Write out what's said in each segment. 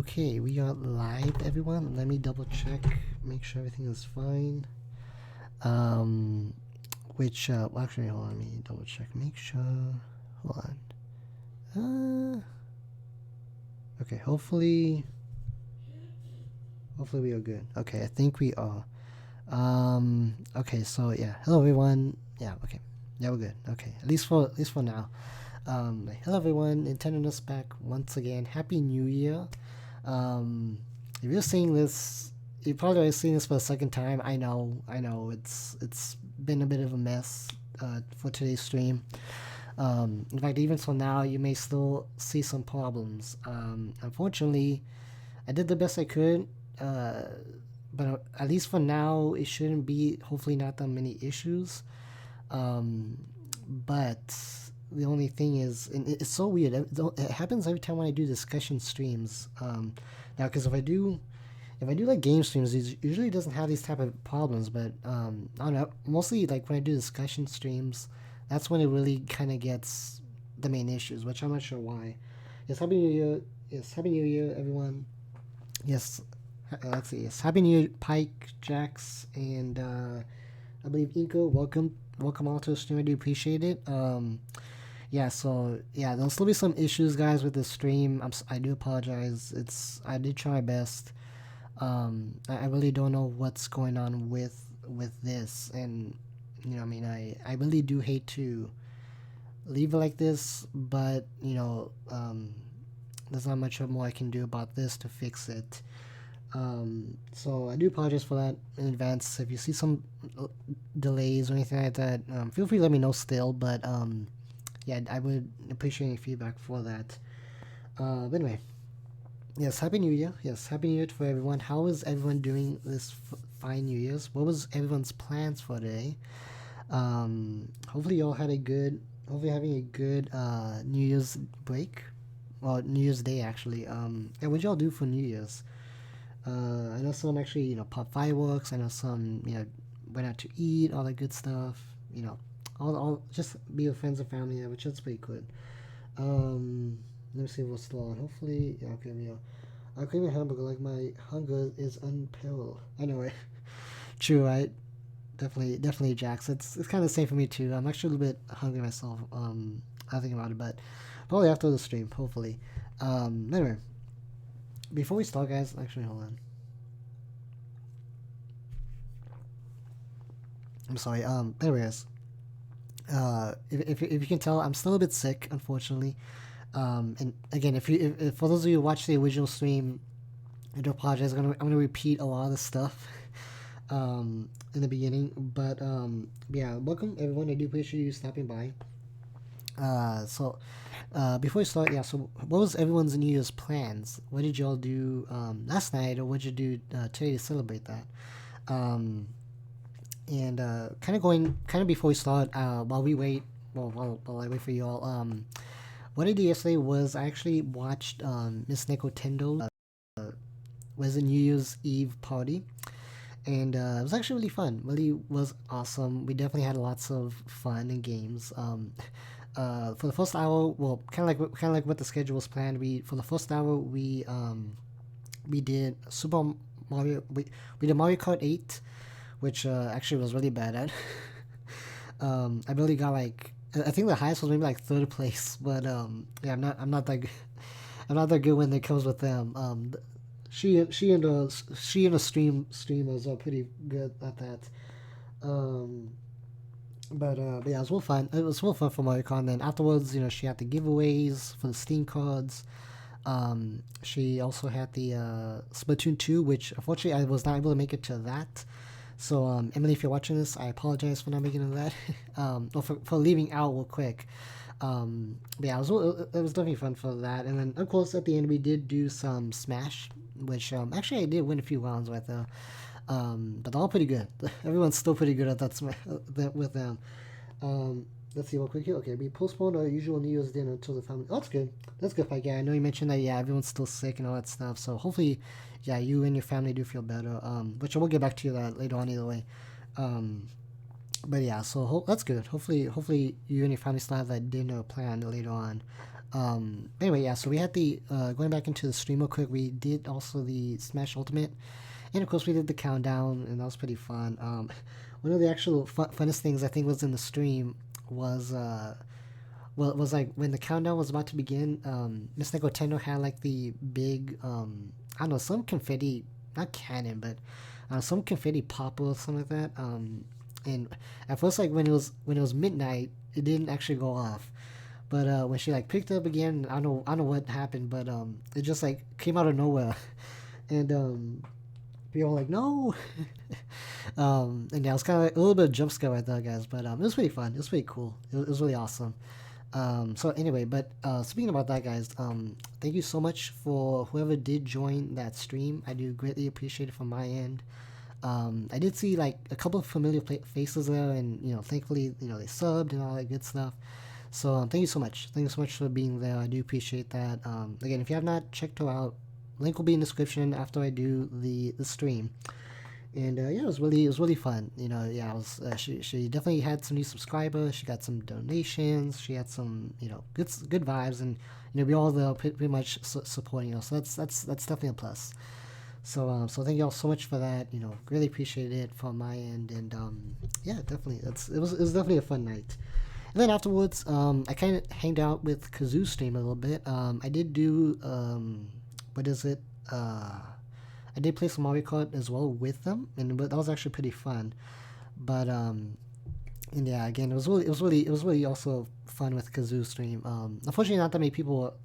Okay, we are live, everyone. Let me double check, make sure everything is fine. Well, actually, hold on, let me double check, make sure. Hold on. Okay, hopefully we are good. Okay, I think we are. Okay, so yeah, hello everyone. Yeah, okay, yeah, we're good. Okay, at least for now. Hello everyone, Nintendonurse back once again. Happy New Year. If you're seeing this, you probably are seeing this for the second time. I know. It's been a bit of a mess for today's stream. In fact, even so now, you may still see some problems. Unfortunately, I did the best I could, but at least for now, it shouldn't be. Hopefully, not that many issues. But the only thing is, and it's so weird. It happens every time when I do discussion streams. Now, because if I do like game streams, it usually doesn't have these type of problems. But I don't know. Mostly like when I do discussion streams, that's when it really kind of gets the main issues, which I'm not sure why. Yes, happy New Year. Yes, happy New Year, everyone. Yes, let's see. Yes, happy New Year, Pike, Jax, and I believe Inko. Welcome all to the stream. I do appreciate it. Yeah, so yeah, there'll still be some issues, guys, with the stream. I do apologize. I did try my best. I really don't know what's going on with this, and I mean, I really do hate to leave it like this, but there's not much more I can do about this to fix it. So I do apologize for that in advance. If you see some delays or anything like that, feel free to let me know still. But yeah, I would appreciate any feedback for that. But anyway, yes, happy New Year. Yes, happy New Year for everyone. How is everyone doing this fine New Year's? What was everyone's plans for today? Hopefully y'all had hopefully having a good New Year's break, or New Year's Day actually. And what y'all do for New Year's? I know some actually, pop fireworks. I know some, went out to eat, all that good stuff. All just be with friends and family, which is pretty good. Let me see what's still on. Hopefully, yeah, okay, we are. I crave a hamburger like my hunger is unparalleled. I know, right? True, right? Definitely, Jax. It's kind of the same for me too. I'm actually a little bit hungry myself. I think about it, but probably after the stream, hopefully. Anyway, before we start, guys, actually, hold on. I'm sorry. Anyways, if you can tell, I'm still a bit sick, unfortunately. And again, if for those of you who watched the original stream, I do apologize. I'm gonna repeat a lot of the stuff in the beginning, but yeah, welcome everyone. I do appreciate you stopping by. Before we start, yeah. So, what was everyone's New Year's plans? What did y'all do last night, or what did you do today to celebrate that? And kind of before we start, while we wait, while I wait for y'all, what I did yesterday was I actually watched Miss Nintendo was a New Year's Eve party, and it was actually really fun. Really was awesome. We definitely had lots of fun and games. For the first hour, well, kind of like what the schedule was planned. For the first hour we did Super Mario. We did Mario Kart 8, which actually was really bad at. I really got like, I think the highest was maybe like third place, but yeah, I'm not that good. I'm not that good when it comes with them. She and the streamers are pretty good at that. But yeah, it was real fun. It was real fun for Mario Kart. And then afterwards, she had the giveaways for the Steam cards. She also had the Splatoon 2, which unfortunately I was not able to make it to that. So, Emily, if you're watching this, I apologize for not making it to that, or for leaving out real quick. But yeah, it was definitely fun for that. And then, of course, at the end, we did do some Smash, which actually I did win a few rounds with, but they're all pretty good. Everyone's still pretty good at that with them. Let's see real quick here. Okay, we postponed our usual New Year's dinner until the family. Oh, that's good. That's good, Pike. Yeah, I know you mentioned that. Yeah, everyone's still sick and all that stuff. So hopefully, yeah, you and your family do feel better. Which I will get back to you that later on either way. But yeah, so that's good. Hopefully you and your family still have that dinner planned later on. Anyway, yeah. So we had the going back into the stream real quick. We did also the Smash Ultimate, and of course we did the countdown, and that was pretty fun. One of the actual funnest things I think was in the stream was well, it was like when the countdown was about to begin. Miss Nicotendo had like the big I don't know, some confetti, not cannon, but some confetti pop or something like that. And at first, like when it was midnight, it didn't actually go off. But when she like picked it up again, I don't know what happened, but it just like came out of nowhere, and we were like, no. And yeah, it was kind of like a little bit of jump scare right there, guys. But it was pretty fun. It was pretty cool. It was really awesome. So anyway, but speaking about that, guys, thank you so much for whoever did join that stream. I do greatly appreciate it from my end. I did see like a couple of familiar faces there, and thankfully, they subbed and all that good stuff. So thank you so much. Thank you so much for being there. I do appreciate that. Again, if you have not checked her out, link will be in the description after I do the stream. And yeah, it was really fun. Yeah, it was, she definitely had some new subscribers. She got some donations. She had some good vibes, and we all there pretty much supporting us. So that's definitely a plus. So thank you all so much for that. Really appreciate it from my end, and yeah, definitely it was definitely a fun night. And then afterwards, I kind of hanged out with Kazoo stream a little bit. I did do what is it? I did play some Mario Kart as well with them, and that was actually pretty fun. But and yeah, again, it was really also fun with Kazoo stream. Unfortunately, not that many people.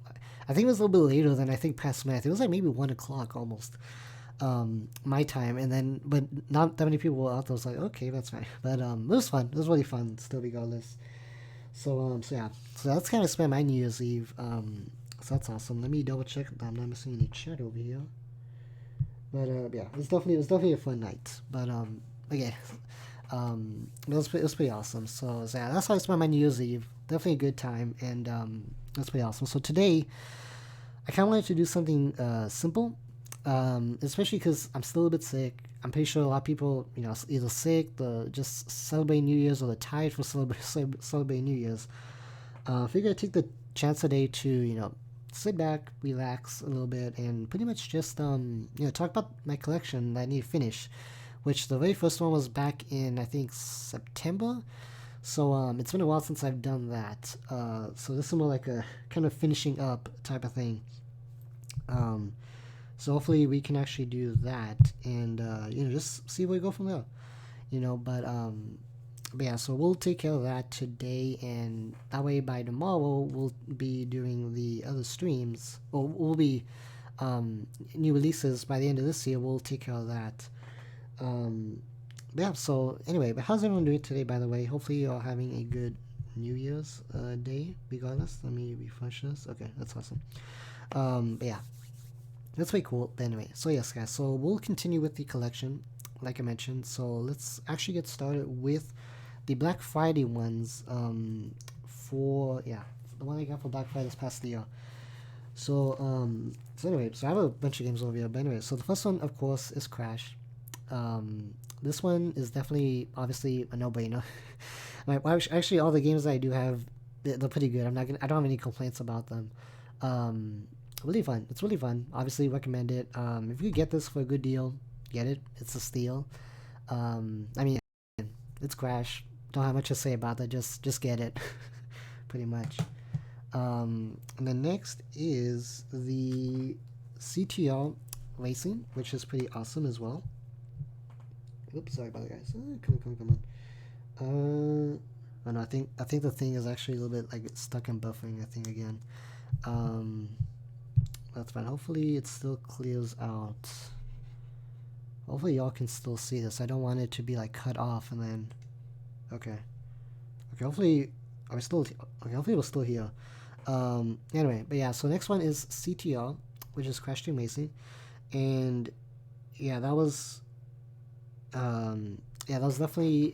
I think it was a little bit later than I think past math. It was like maybe 1 o'clock almost, my time, and then but not that many people were out there. I was like, okay, that's fine. But it was fun. It was really fun still, regardless. So yeah, so that's kind of spent my New Year's Eve. So that's awesome. Let me double check that I'm not missing any chat over here. But yeah, it was definitely a fun night. But again, it was pretty awesome. So yeah, that's how I spent my New Year's Eve. Definitely a good time, and that's pretty awesome. So today, I kind of wanted to do something simple, especially because I'm still a bit sick. I'm pretty sure a lot of people, either sick, the just celebrating New Year's, or they're tired for celebrating New Year's. Figure I'd take the chance today to, sit back, relax a little bit, and pretty much just, talk about my collection that I need to finish. Which the very first one was back in, I think, September. So it's been a while since I've done that. So this is more like a kind of finishing up type of thing. So hopefully we can actually do that, and just see where we go from there. But yeah, so we'll take care of that today, and that way by tomorrow we'll be doing the other streams. Or we'll be new releases by the end of this year. We'll take care of that. Yeah. So anyway, but how's everyone doing today? By the way, hopefully you're having a good New Year's day. Regardless, let me refresh this. Okay, that's awesome. But yeah, that's way cool. But anyway, so yes, guys. So we'll continue with the collection, like I mentioned. So let's actually get started with the Black Friday ones. For yeah, the one I got for Black Friday this past year. So anyway, so I have a bunch of games over here. But anyway, so the first one, of course, is Crash. This one is definitely, obviously, a no-brainer. Actually, all the games that I do have, they're pretty good. I don't have any complaints about them. Really fun. It's really fun. Obviously, recommend it. If you get this for a good deal, get it. It's a steal. I mean, it's Crash. Don't have much to say about that. Just get it. Pretty much. And then next is the CTR Racing, which is pretty awesome as well. Oops, sorry about that, guys. Come on. Oh no, I think the thing is actually a little bit like stuck in buffering. I think again. That's fine. Hopefully it still clears out. Hopefully y'all can still see this. I don't want it to be like cut off and then. Okay. Hopefully are we still? Okay. Hopefully we're still here. Anyway, but yeah. So next one is CTR, which is Crash Team Racing, and yeah, that was. Yeah, that was definitely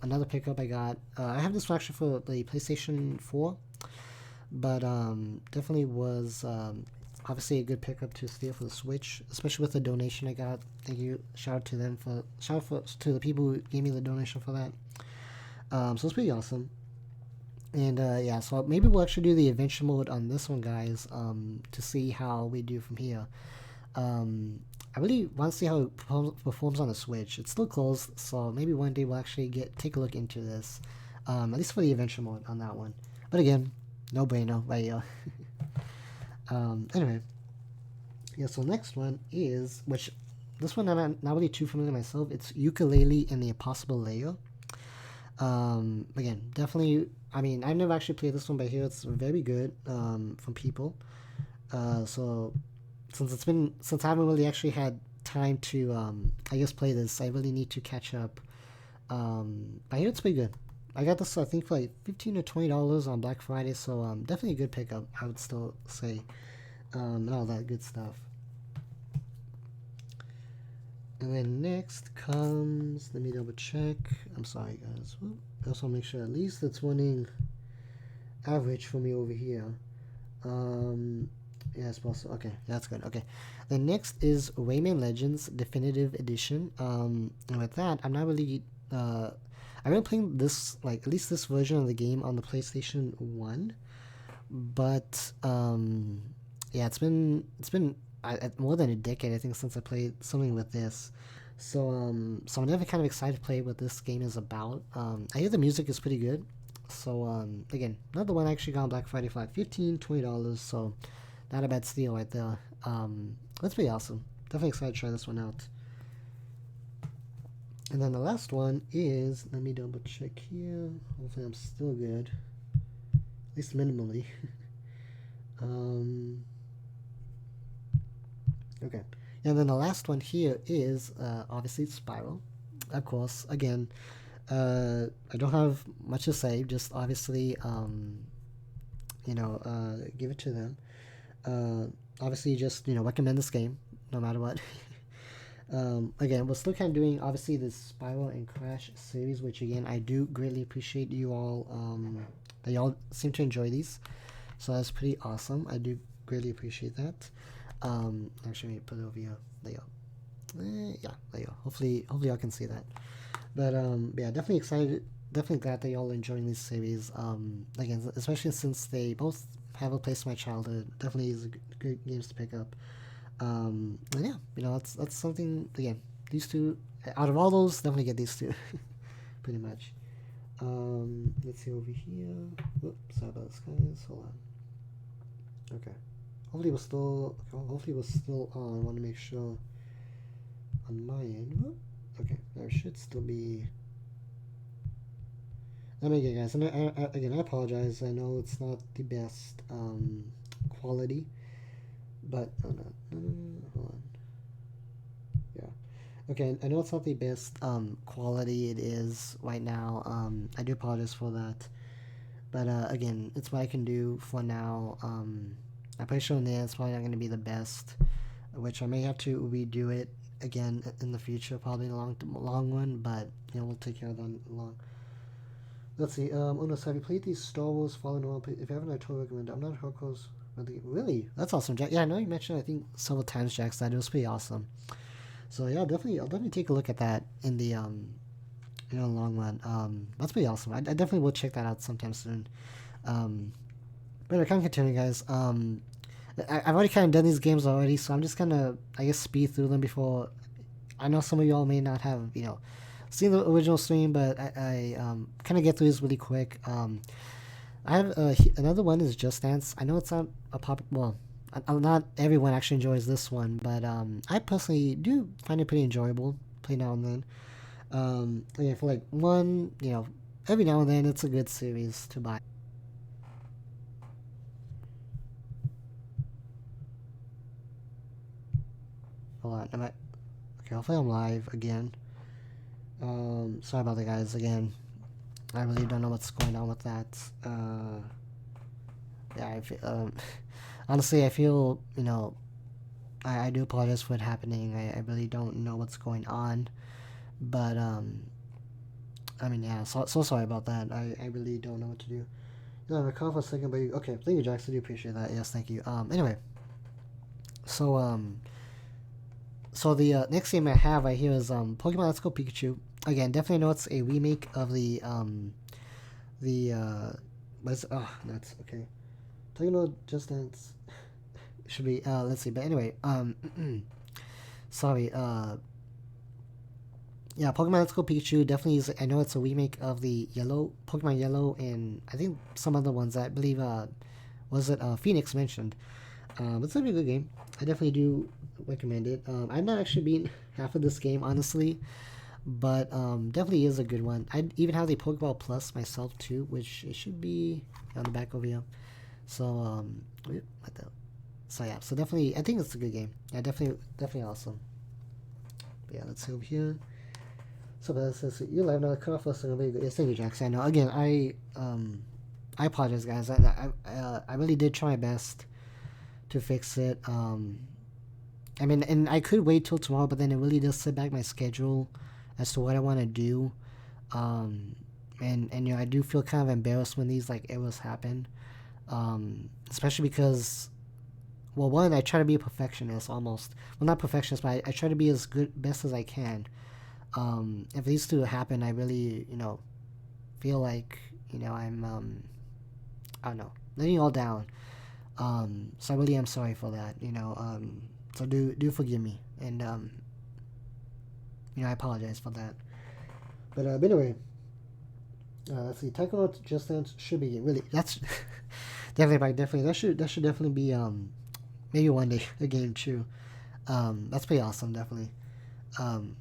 another pickup I got. I have this one actually for the PlayStation 4, but definitely was obviously a good pickup to steal for the Switch, especially with the donation I got. Thank you, shout out to them to the people who gave me the donation for that. So it's pretty awesome. And yeah, so maybe we'll actually do the adventure mode on this one, guys, to see how we do from here. I really want to see how it performs on the Switch. It's still closed, so maybe one day we'll actually take a look into this, at least for the adventure mode on that one. But again, no bueno, right? Anyway, yeah. So next one is, which this one I'm not really too familiar myself. It's Ukulele and the Impossible Layer. Again, definitely. I mean, I've never actually played this one, but I hear it's very good from people. So since I haven't really actually had time to I guess play this, I really need to catch up. I hear it's pretty good. I got this I think for like $15 or $20 on Black Friday, so definitely a good pickup. I would still say, and all that good stuff. And then next comes, let me double check. I'm sorry, guys. I also make sure at least it's running average for me over here. Yeah, it's possible. Okay, that's good. Okay, the next is Rayman Legends Definitive Edition. And with that, I'm not really. I've been playing this, like at least this version of the game on the PlayStation 1, but yeah, it's been more than a decade, I think, since I played something with this. So I'm never kind of excited to play what this game is about. I hear the music is pretty good. So again, another one I actually got on Black Friday for like $15-$20. So not a bad steal right there. That's pretty awesome. Definitely excited to try this one out. And then the last one is, let me double check here. Hopefully I'm still good, at least minimally. Okay. And then the last one here is obviously Spiral. Of course, again, I don't have much to say. Just obviously, give it to them. Obviously, just recommend this game no matter what. Again, we're still kind of doing obviously this Spiral and Crash series, which again I do greatly appreciate you all. That y'all seem to enjoy these, so that's pretty awesome. I do greatly appreciate that. Actually, let me put it over here. There you go. Yeah, there you go. Hopefully y'all can see that. But yeah, definitely excited. Definitely glad that y'all are enjoying this series. Again, especially since they both have a place in my childhood. Definitely is good games to pick up. And yeah, that's something. Again, these two out of all those, definitely get these two, pretty much. Let's see over here. Oops, sorry about this, guys. Hold on. Okay. Hopefully we're still on. I want to make sure on my end. Okay, there should still be. Let me get, guys. Again, I apologize. I know it's not the best quality, but hold on. Yeah. Okay, I know it's not the best quality it is right now. I do apologize for that, but again, it's what I can do for now. I'm pretty sure it's probably not going to be the best, which I may have to redo it again in the future, probably in the long run, but we'll take care of that long. Let's see. Unos, have you played these Star Wars Fallen Order? If you haven't, I totally recommend it. I'm not hardcore. Really? That's awesome, Jack. Yeah, I know you mentioned, I think, several times, Jack, that it was pretty awesome. So yeah, I'll definitely take a look at that in the long run. That's pretty awesome. I definitely will check that out sometime soon. But I can't continue, guys. I've already kind of done these games already, so I'm just gonna, I guess, speed through them before. I know some of y'all may not have, seen the original stream, but I kind of get through this really quick. I have another one is Just Dance. I know it's not a well, not everyone actually enjoys this one, but I personally do find it pretty enjoyable. Play now and then. Yeah, for like one, every now and then, it's a good series to buy. Hold on, okay, hopefully I'm live again. Sorry about that, guys. Again, I really don't know what's going on with that. Yeah, I feel, honestly, I feel, I do apologize for it happening. I really don't know what's going on. But, I mean, yeah, so sorry about that. I really don't know what to do. Yeah, I call for a second, but okay, thank you, Jackson. I do appreciate that. Yes, thank you. Anyway, so, so the next game I have right here is Pokemon Let's Go Pikachu. Again, definitely know it's a remake of the but it's, oh, that's okay. Talking about Just Dance should be, let's see, but anyway, sorry, yeah, Pokemon Let's Go Pikachu definitely is. I know it's a remake of the Yellow Pokemon Yellow, and I think some other ones. I believe was it Phoenix mentioned. It's a really good game. I definitely do recommend it. I've not actually beaten half of this game honestly, but definitely is a good one. I even have the Pokeball Plus myself too, which it should be on the back over here. So what the? So yeah, so definitely, I think it's a good game. Yeah, definitely awesome. But yeah, let's see over here. So that says you live now. Cut off listening. Yes, thank you, Jax. I know. Again, I apologize, guys. I really did try my best to fix it. I mean, and I could wait till tomorrow, but then it really does set back my schedule as to what I want to do. Um, and you know, I do feel kind of embarrassed when these like errors happen. Especially because, well, one, I try to be a perfectionist almost. Well, not perfectionist, but I try to be as good, best as I can. If these two happen, I really, you know, feel like, you know, I don't know, letting you all down. So I really am sorry for that, you know. So do forgive me, and you know, I apologize for that. But anyway, let's see. Taekwondo Just Dance should be really. That's definitely that should definitely be maybe one day a game too. That's pretty awesome, definitely. Um,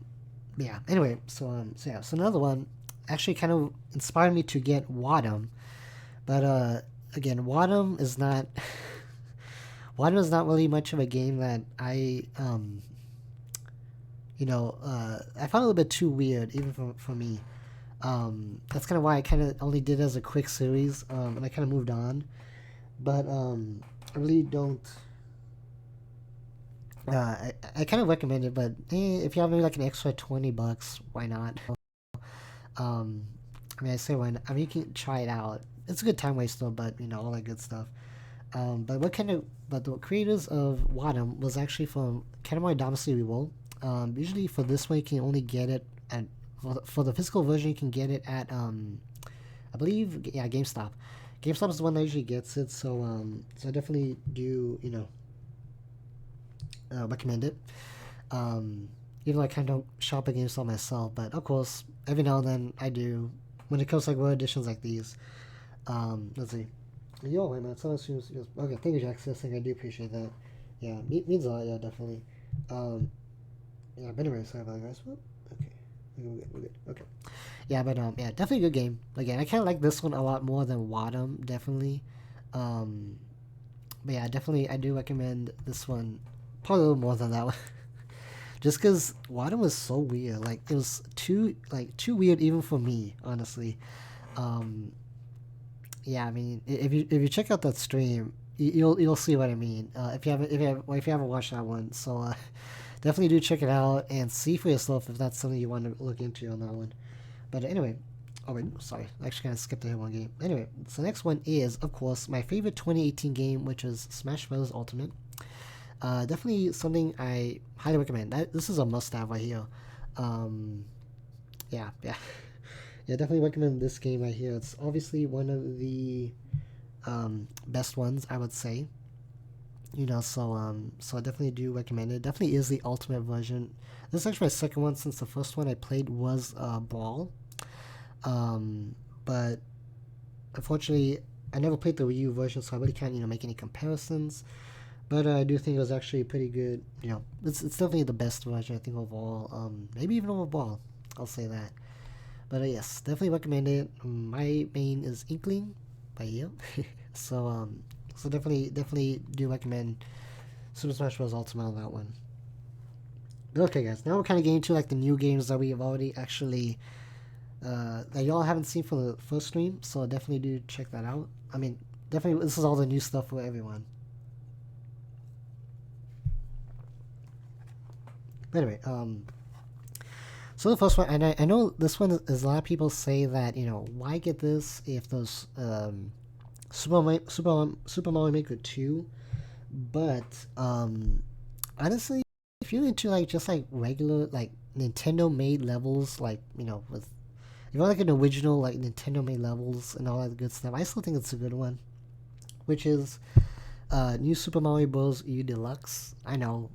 yeah. Anyway, so yeah, so another one actually kind of inspired me to get Wadham, but again, Wadham is not Wadham is not really much of a game that I you know, I found it a little bit too weird even for me. That's kind of why I kind of only did it as a quick series, and I kind of moved on. But I really don't. I kind of recommend it, but if you have maybe like an extra $20, why not? Um, I mean, I say why not. I mean, you can try it out. It's a good time waster, but you know all that good stuff. But the creators of Wadham was actually from Katamari Damacy Reroll. Usually for this one, you can only get it at for the physical version. You can get it at I believe, yeah, GameStop. GameStop is the one that usually gets it, so I definitely do, you know, recommend it. Even though I kind of don't shop at GameStop myself, but of course, every now and then I do. When it comes to like rare editions like these, let's see. Yo, hey man, someone seems okay. Thank you, Jack. I think I do appreciate that. Yeah, means a lot. Yeah, definitely. Um, yeah, but anyway, sorry about that, guys. Whoop. Okay, we're good. Okay. Yeah, but yeah, definitely a good game. Again, I kind of like this one a lot more than Wadham, definitely. Um, but yeah, definitely, I do recommend this one probably a little more than that one. Just because Wadham was so weird, like it was too weird even for me, honestly. Um, yeah, I mean, if you check out that stream, you'll see what I mean. If you haven't watched that one, so definitely do check it out and see for yourself if that's something you want to look into on that one. But anyway, oh wait, sorry, I actually kind of skipped ahead one game. Anyway, so the next one is, of course, my favorite 2018 game, which is Smash Bros. Ultimate. Definitely something I highly recommend. This is a must-have right here. Um, yeah. Yeah, definitely recommend this game right here. It's obviously one of the best ones, I would say. You know, so I definitely do recommend it. Definitely is the ultimate version. This is actually my second one since the first one I played was Brawl. But unfortunately, I never played the Wii U version, so I really can't, you know, make any comparisons. But I do think it was actually pretty good. You know, it's definitely the best version I think overall. Maybe even overall, I'll say that. But yes, definitely recommend it. My main is Inkling by you, so definitely do recommend Super Smash Bros. Ultimate on that one. But okay, guys, now we're kind of getting to like the new games that we have already actually that y'all haven't seen for the first stream. So definitely do check that out. I mean, definitely this is all the new stuff for everyone. But anyway, so the first one, and I know this one is a lot of people say that, you know, why get this if those Super Mario Maker 2, but honestly, if you're into like just like regular like Nintendo made levels, like, you know, with if you want like an original like Nintendo made levels and all that good stuff, I still think it's a good one. Which is New Super Mario Bros. U Deluxe. I know.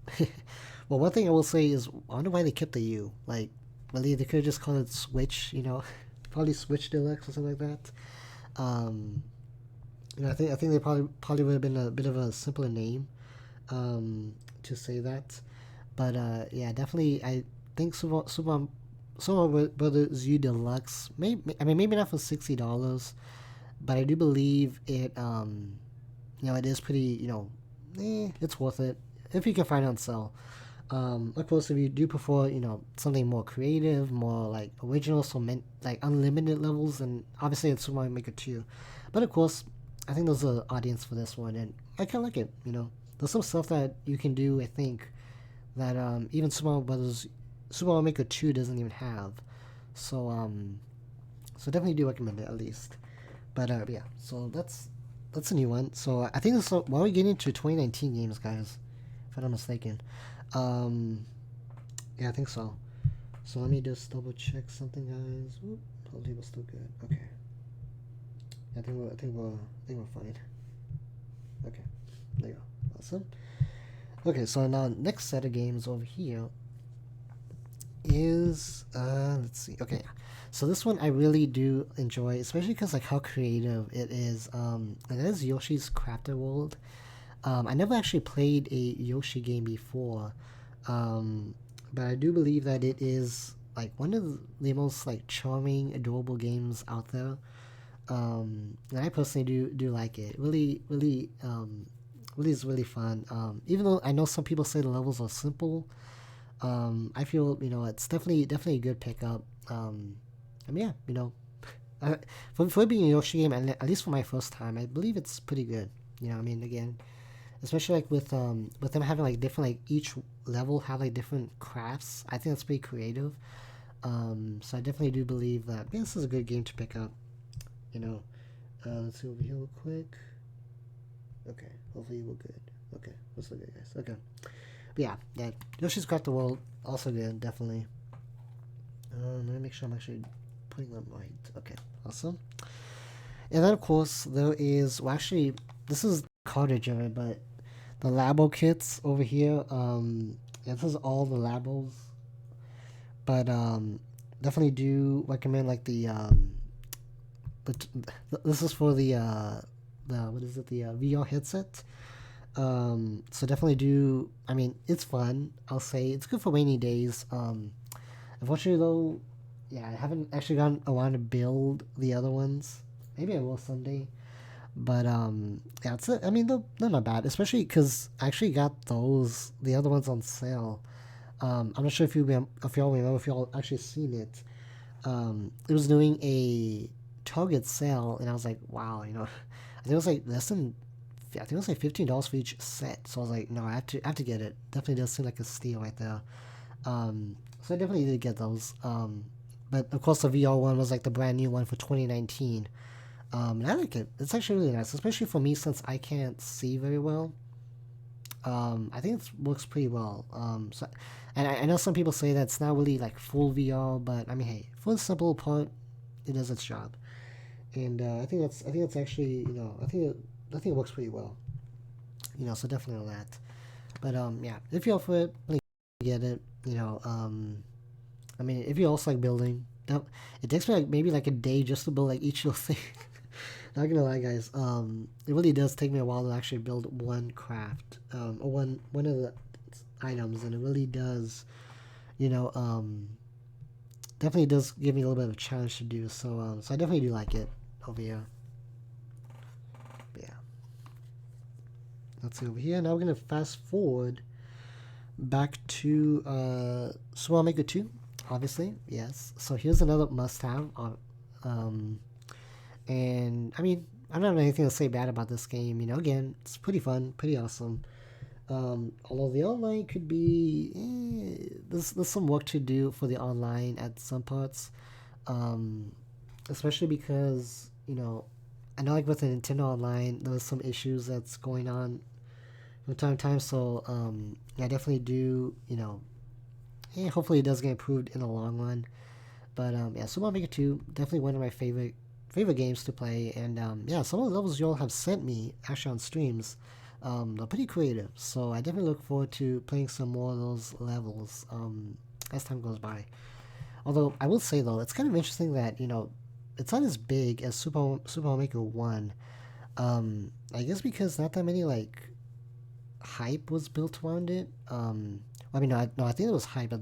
Well, one thing I will say is I wonder why they kept the U. Like, really, they could have just called it Switch. Probably Switch Deluxe or something like that. Um, I think they probably would have been a bit of a simpler name to say that. But yeah, definitely, I think Super Brothers U Deluxe. Maybe not for $60, but I do believe it. It is pretty. It's worth it if you can find it on sale. Of course, if you do prefer, something more creative, more like original, like unlimited levels, and obviously it's Super Mario Maker 2. But of course, I think there's an audience for this one, and I kind of like it. There's some stuff that you can do, I think, that even Super Mario Maker 2 doesn't even have. So definitely do recommend it at least. But yeah, so that's a new one. So I think why are we getting into 2019 games, guys? If I'm not mistaken. Yeah, I think so. So let me just double check something, guys. Whoop, hopefully we're still good. Okay. I think we're fine. Okay, there you go. Awesome. Okay, so now next set of games over here is let's see. Okay, so this one I really do enjoy, especially because like how creative it is. And that is Yoshi's Crafted World. I never actually played a Yoshi game before, but I do believe that it is like one of the most like charming, adorable games out there. And I personally do like it. Really is really fun. Even though I know some people say the levels are simple, I feel it's definitely a good pickup. Yeah, for being a Yoshi game, and at least for my first time, I believe it's pretty good. Again, especially like with them having like different like each level have like different crafts. I think that's pretty creative. So I definitely do believe that this is a good game to pick up. Let's see over here real quick. Okay, hopefully we're good. Okay, let's look at guys. Okay, but yeah, Yoshi's Crafted World also good, definitely. Let me make sure I'm actually putting them right. Okay, awesome. And then of course there is actually this is cartridge of it, but the Labo kits over here. This is all the Labos, but definitely do recommend like this is for the what is it, the VR headset. So definitely do. It's fun. I'll say it's good for rainy days. Unfortunately though, yeah, I haven't actually gotten around to build the other ones. Maybe I will someday. But yeah, they're not bad, especially because I actually got the other ones on sale. I'm not sure if y'all remember, if y'all actually seen it. It was doing a Target sale, and I was like, wow, I think it was like I think it was like $15 for each set. So I was like, no, I have to get it. Definitely does seem like a steal right there. So I definitely did get those. But of course the VR one was like the brand new one for 2019. And I like it. It's actually really nice, especially for me since I can't see very well. I think it works pretty well. And I know some people say that it's not really like full VR, but hey, for the simple part, it does its job. And I think that's actually I think it works pretty well. So definitely on that. But yeah, if you're up for it, get it. If you also like building, it takes me like maybe like a day just to build like each little thing. Not gonna lie, guys. It really does take me a while to actually build one craft, or one of the items, and it really does, you know, definitely does give me a little bit of a challenge to do. So I definitely do like it over here. But yeah, let's see over here. Now we're gonna fast forward back to Super Mario Maker 2, obviously, yes. So here's another must-have. Um, and I don't have anything to say bad about this game. Again, it's pretty fun, pretty awesome. Although the online could be, there's some work to do for the online at some parts, especially because I know like with the Nintendo Online, there's some issues that's going on from time to time. So I definitely do, hopefully it does get improved in the long run. But yeah, Super Mario Maker 2 definitely one of my favorite games to play, and yeah, some of the levels y'all have sent me actually on streams, are pretty creative. So I definitely look forward to playing some more of those levels as time goes by. Although I will say though, it's kind of interesting that it's not as big as Super Mario Maker 1. I guess because not that many like hype was built around it. I mean, no, I think it was hype, but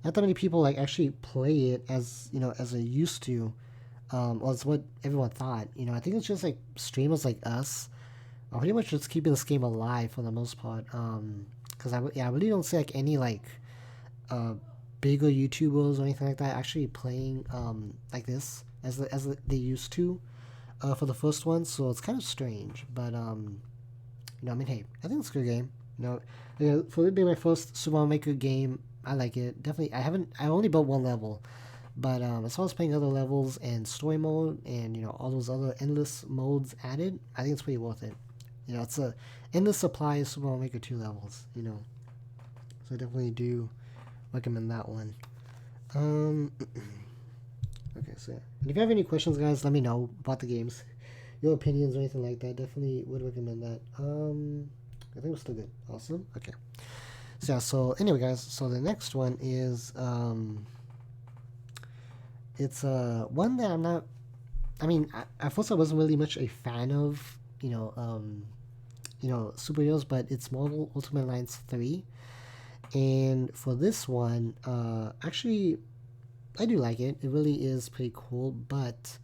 not that many people like actually play it as as they used to. Or it's what everyone thought. I think it's just like streamers like us are pretty much just keeping this game alive for the most part. Because I really don't see like any like uh bigger YouTubers or anything like that actually playing like this as they used to for the first one. So it's kind of strange, but I mean, hey, I think it's a good game. For it being my first Super Mario Maker game, I like it. Definitely, I only built one level, but as far as playing other levels and story mode and all those other endless modes added, I think it's pretty worth it. It's a endless supply of Super Mario Maker 2 levels. So I definitely do recommend that one. Um, okay, so and if you have any questions, guys, let me know about the games, your opinions or anything like that. Definitely would recommend that. I think we're still good. Awesome. Okay. So yeah. So anyway, guys. So the next one is it's one that I'm not. I mean, at first I wasn't really much a fan of superheroes, but it's Marvel Ultimate Alliance 3. And for this one, actually, I do like it. It really is pretty cool. But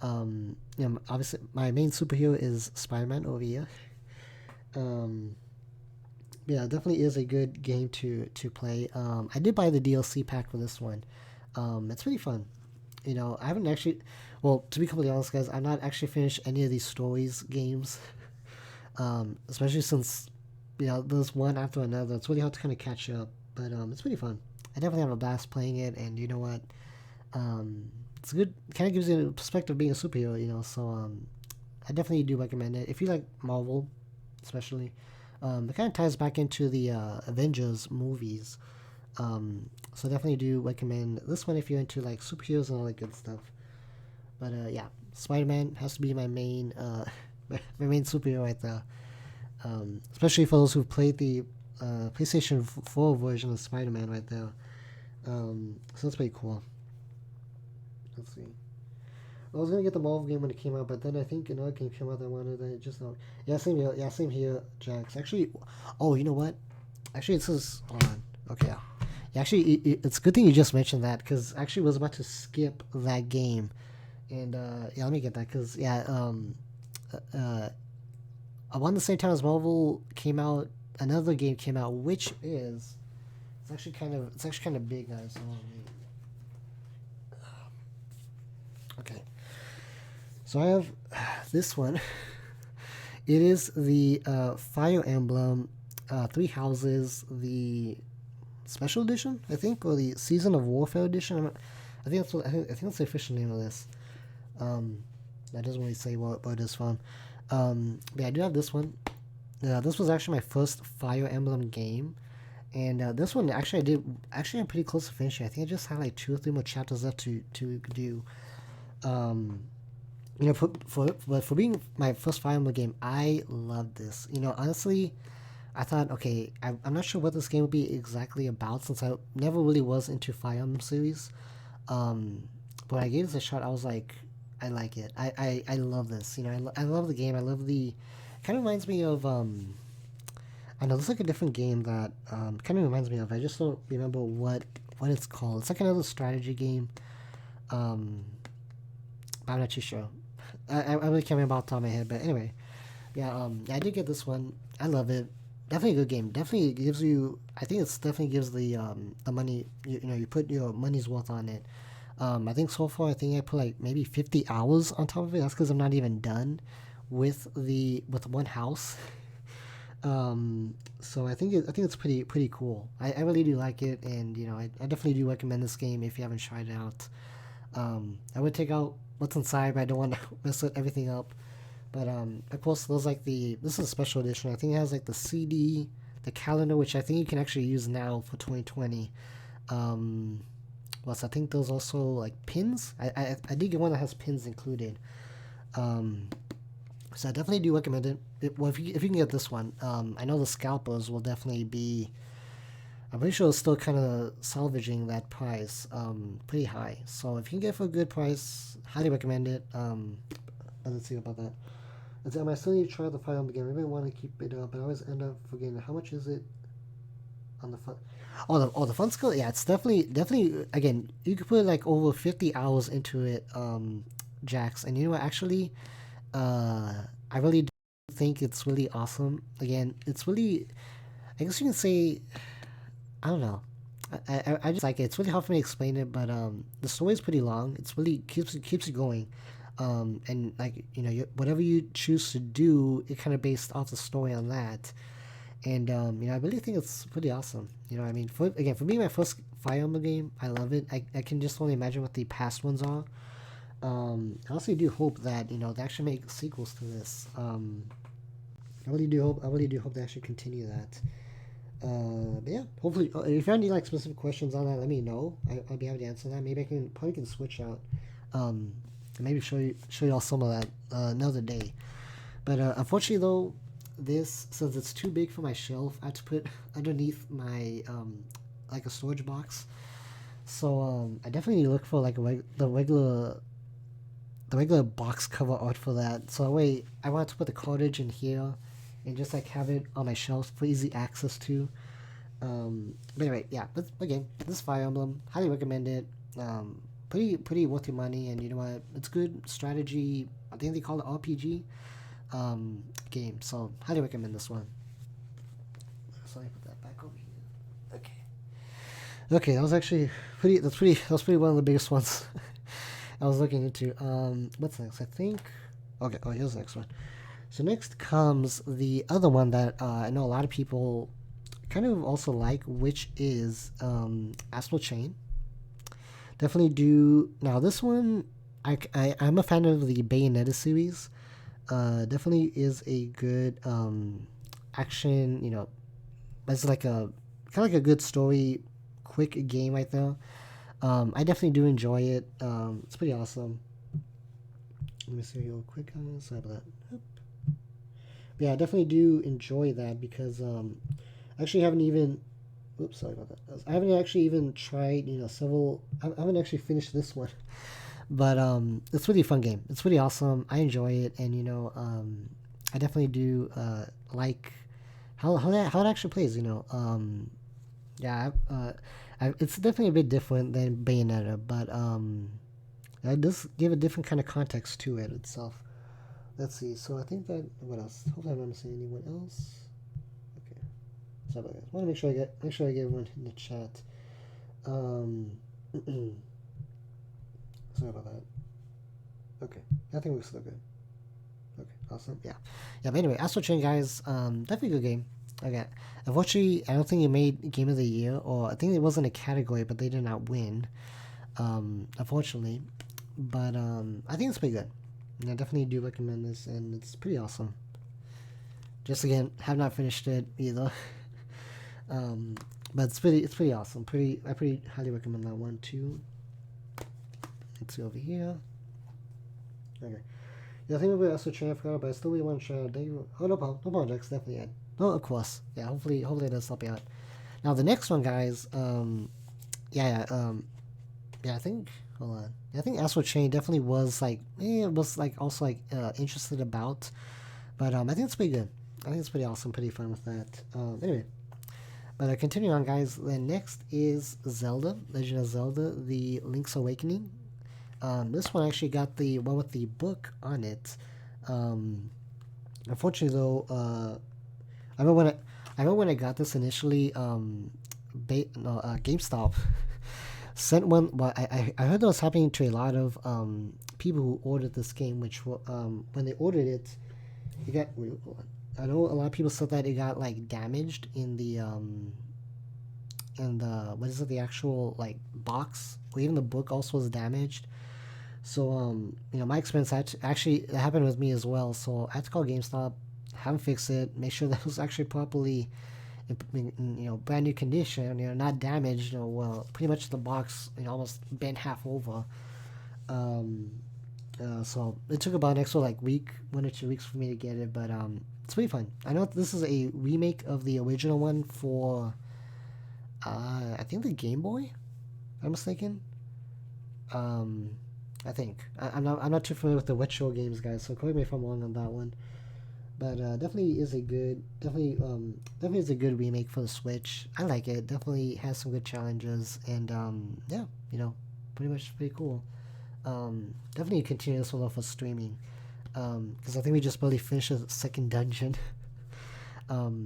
obviously, my main superhero is Spider-Man over here. Um, yeah, it definitely is a good game to play. I did buy the DLC pack for this one. It's pretty fun. I haven't actually. Well, to be completely honest, guys, I've not actually finished any of these stories games. Especially since there's one after another. It's really hard to kind of catch up, but it's pretty fun. I definitely have a blast playing it, and you know what? It's good. Kind of gives you a perspective of being a superhero, So I definitely do recommend it if you like Marvel, especially. It kind of ties back into the Avengers movies. So definitely do recommend this one if you're into like superheroes and all that good stuff. But yeah, Spider-Man has to be my main my main superhero right there. Especially for those who've played the PlayStation 4 version of Spider-Man right there. So that's pretty cool. Let's see. I was gonna get the Marvel game when it came out, but then I think another game came out that I wanted to just not. Yeah, same here. Yeah, same here, Jax. Actually, oh, you know what? Actually, it says hold on. Okay, yeah. Yeah, actually, it's a good thing you just mentioned that because actually I was about to skip that game, and yeah, let me get that because yeah, uh, around the same time as Marvel came out, another game came out, which is it's actually kind of big, guys. So, okay, so I have this one. It is the Fire Emblem Three Houses, the special edition, I think, or the Season of Warfare edition. I think that's the official name of this. That doesn't really say what it is from. But yeah, I do have this one. This was actually my first Fire Emblem game, and this one actually I'm pretty close to finishing. I think I just have like 2 or 3 more chapters left to do. For being my first Fire Emblem game, I loved this. Honestly, I thought, okay, I'm not sure what this game would be exactly about since I never really was into Fire Emblem series. But when I gave this a shot, I was like, I like it. I love this. I love the game. I love the. Kind of reminds me of. I know this is like a different game that kind of reminds me of. I just don't remember what it's called. It's like another strategy game. But I'm not too sure. I really can't remember off the top of my head. But anyway, yeah. I did get this one. I love it. Definitely a good game. Definitely gives you. I think it's definitely gives the money. You put your money's worth on it. I think so far, I think I put like maybe 50 hours on top of it. That's because I'm not even done with one house. So I think it's pretty cool. I really do like it, and I definitely do recommend this game if you haven't tried it out. I would take out what's inside, but I don't want to mess everything up. But of course, there's like this is a special edition. I think it has like the CD, the calendar, which I think you can actually use now for 2020. Plus, I think there's also like pins. I did get one that has pins included. Um, so I definitely do recommend it. Well, if you can get this one, I know the scalpers will definitely be. I'm pretty sure it's still kind of salvaging that price pretty high. So if you can get it for a good price, highly recommend it. But let's see about that. Let's see, I still need to try the Fire Emblem again. Maybe I want to keep it up, but I always end up forgetting how much is it on the fun. Oh, the fun skill. Yeah, it's definitely. Again, you could put like over 50 hours into it, Jax. And you know what? Actually, I really do think it's really awesome. Again, it's really. I guess you can say I don't know. I just like it. It's really hard for me to explain it, but the story is pretty long. It's really keeps you going, and like whatever you choose to do, it kind of based off the story on that. And I really think it's pretty awesome. I mean, for me, my first Fire Emblem game, I love it. I can just only imagine what the past ones are. I also do hope that they actually make sequels to this. I really do hope they actually continue that. But yeah, hopefully, if you have any like specific questions on that, let me know. I'll be able to answer that. Maybe I can probably switch out, and maybe show you all some of that another day. But unfortunately, though, this since it's too big for my shelf, I have to put underneath my like a storage box. So I definitely need to look for like the regular box cover art for that. So that way, I want to put the cartridge in here and just like have it on my shelf for easy access to. But anyway, yeah. But again, this Fire Emblem, highly recommend it. Pretty worth your money, and you know what? It's good strategy. I think they call it RPG game. So highly recommend this one. So I put that back over here. Okay. Okay, that was actually pretty. That was pretty one of the biggest ones I was looking into. What's next? I think. Okay. Oh, here's the next one. So next comes the other one that I know a lot of people kind of also like, which is Astral Chain. Definitely do. Now this one, I'm a fan of the Bayonetta series. Definitely is a good action. It's like a kind of like a good story, quick game right there. I definitely do enjoy it. It's pretty awesome. Let me see real quick. Sorry about that. Yeah, I definitely do enjoy that because I actually haven't even. Oops, sorry about that. I haven't actually even tried, several. I haven't actually finished this one, but it's really a fun game. It's really awesome. I enjoy it, and I definitely do like how it actually plays. Yeah, it's definitely a bit different than Bayonetta, but it does give a different kind of context to it itself. Let's see. So I think that what else? Hopefully I'm not missing anyone else. Okay. Sorry about that. I want to make sure I get everyone in the chat. Um, sorry about that. Okay. I think we're still good. Okay. Awesome. Yeah. Yeah. But anyway, Astral Chain, guys. Definitely a good game. Okay. Unfortunately, I don't think it made Game of the Year, or I think it wasn't a category, but they did not win. Unfortunately, but I think it's pretty good. And I definitely do recommend this, and it's pretty awesome. Just again, have not finished it either. But it's pretty awesome. I pretty highly recommend that one too. Let's go over here. Okay. Yeah, I think we're also trying to forgot, but I still really want to try out. Oh, no problem. No problem, Jax. Definitely add. Oh, of course. Yeah, hopefully it does help you out. Now the next one, guys. Yeah. Yeah, I think. Hold on. Yeah, I think Astral Chain definitely was like. It was like also like interested about, but I think it's pretty good. I think it's pretty awesome, pretty fun with that. Anyway, but continuing on, guys. The next is Zelda, Legend of Zelda: The Link's Awakening. This one actually got the one with the book on it. Unfortunately, though, I remember when I got this initially. GameStop sent one. Well, I heard that was happening to a lot of people who ordered this game, which when they ordered it, it got. I know a lot of people said that it got like damaged in the what is it, the actual like box, or even the book also was damaged. So my experience actually that happened with me as well. So I had to call GameStop, have them fix it, make sure that it was actually properly brand new condition, not damaged, well, pretty much the box, almost bent half over. Um, so it took about an extra like week, 1 or 2 weeks for me to get it, but it's pretty fun. I know this is a remake of the original one for, I think the Game Boy. If I'm mistaken. Um, I think I'm not too familiar with the retro games, guys. So correct me if I'm wrong on that one. But definitely is a good, definitely is a good remake for the Switch. I like it. Definitely has some good challenges, and yeah, pretty much pretty cool. Definitely continue this one for streaming, because I think we just barely finished the second dungeon. But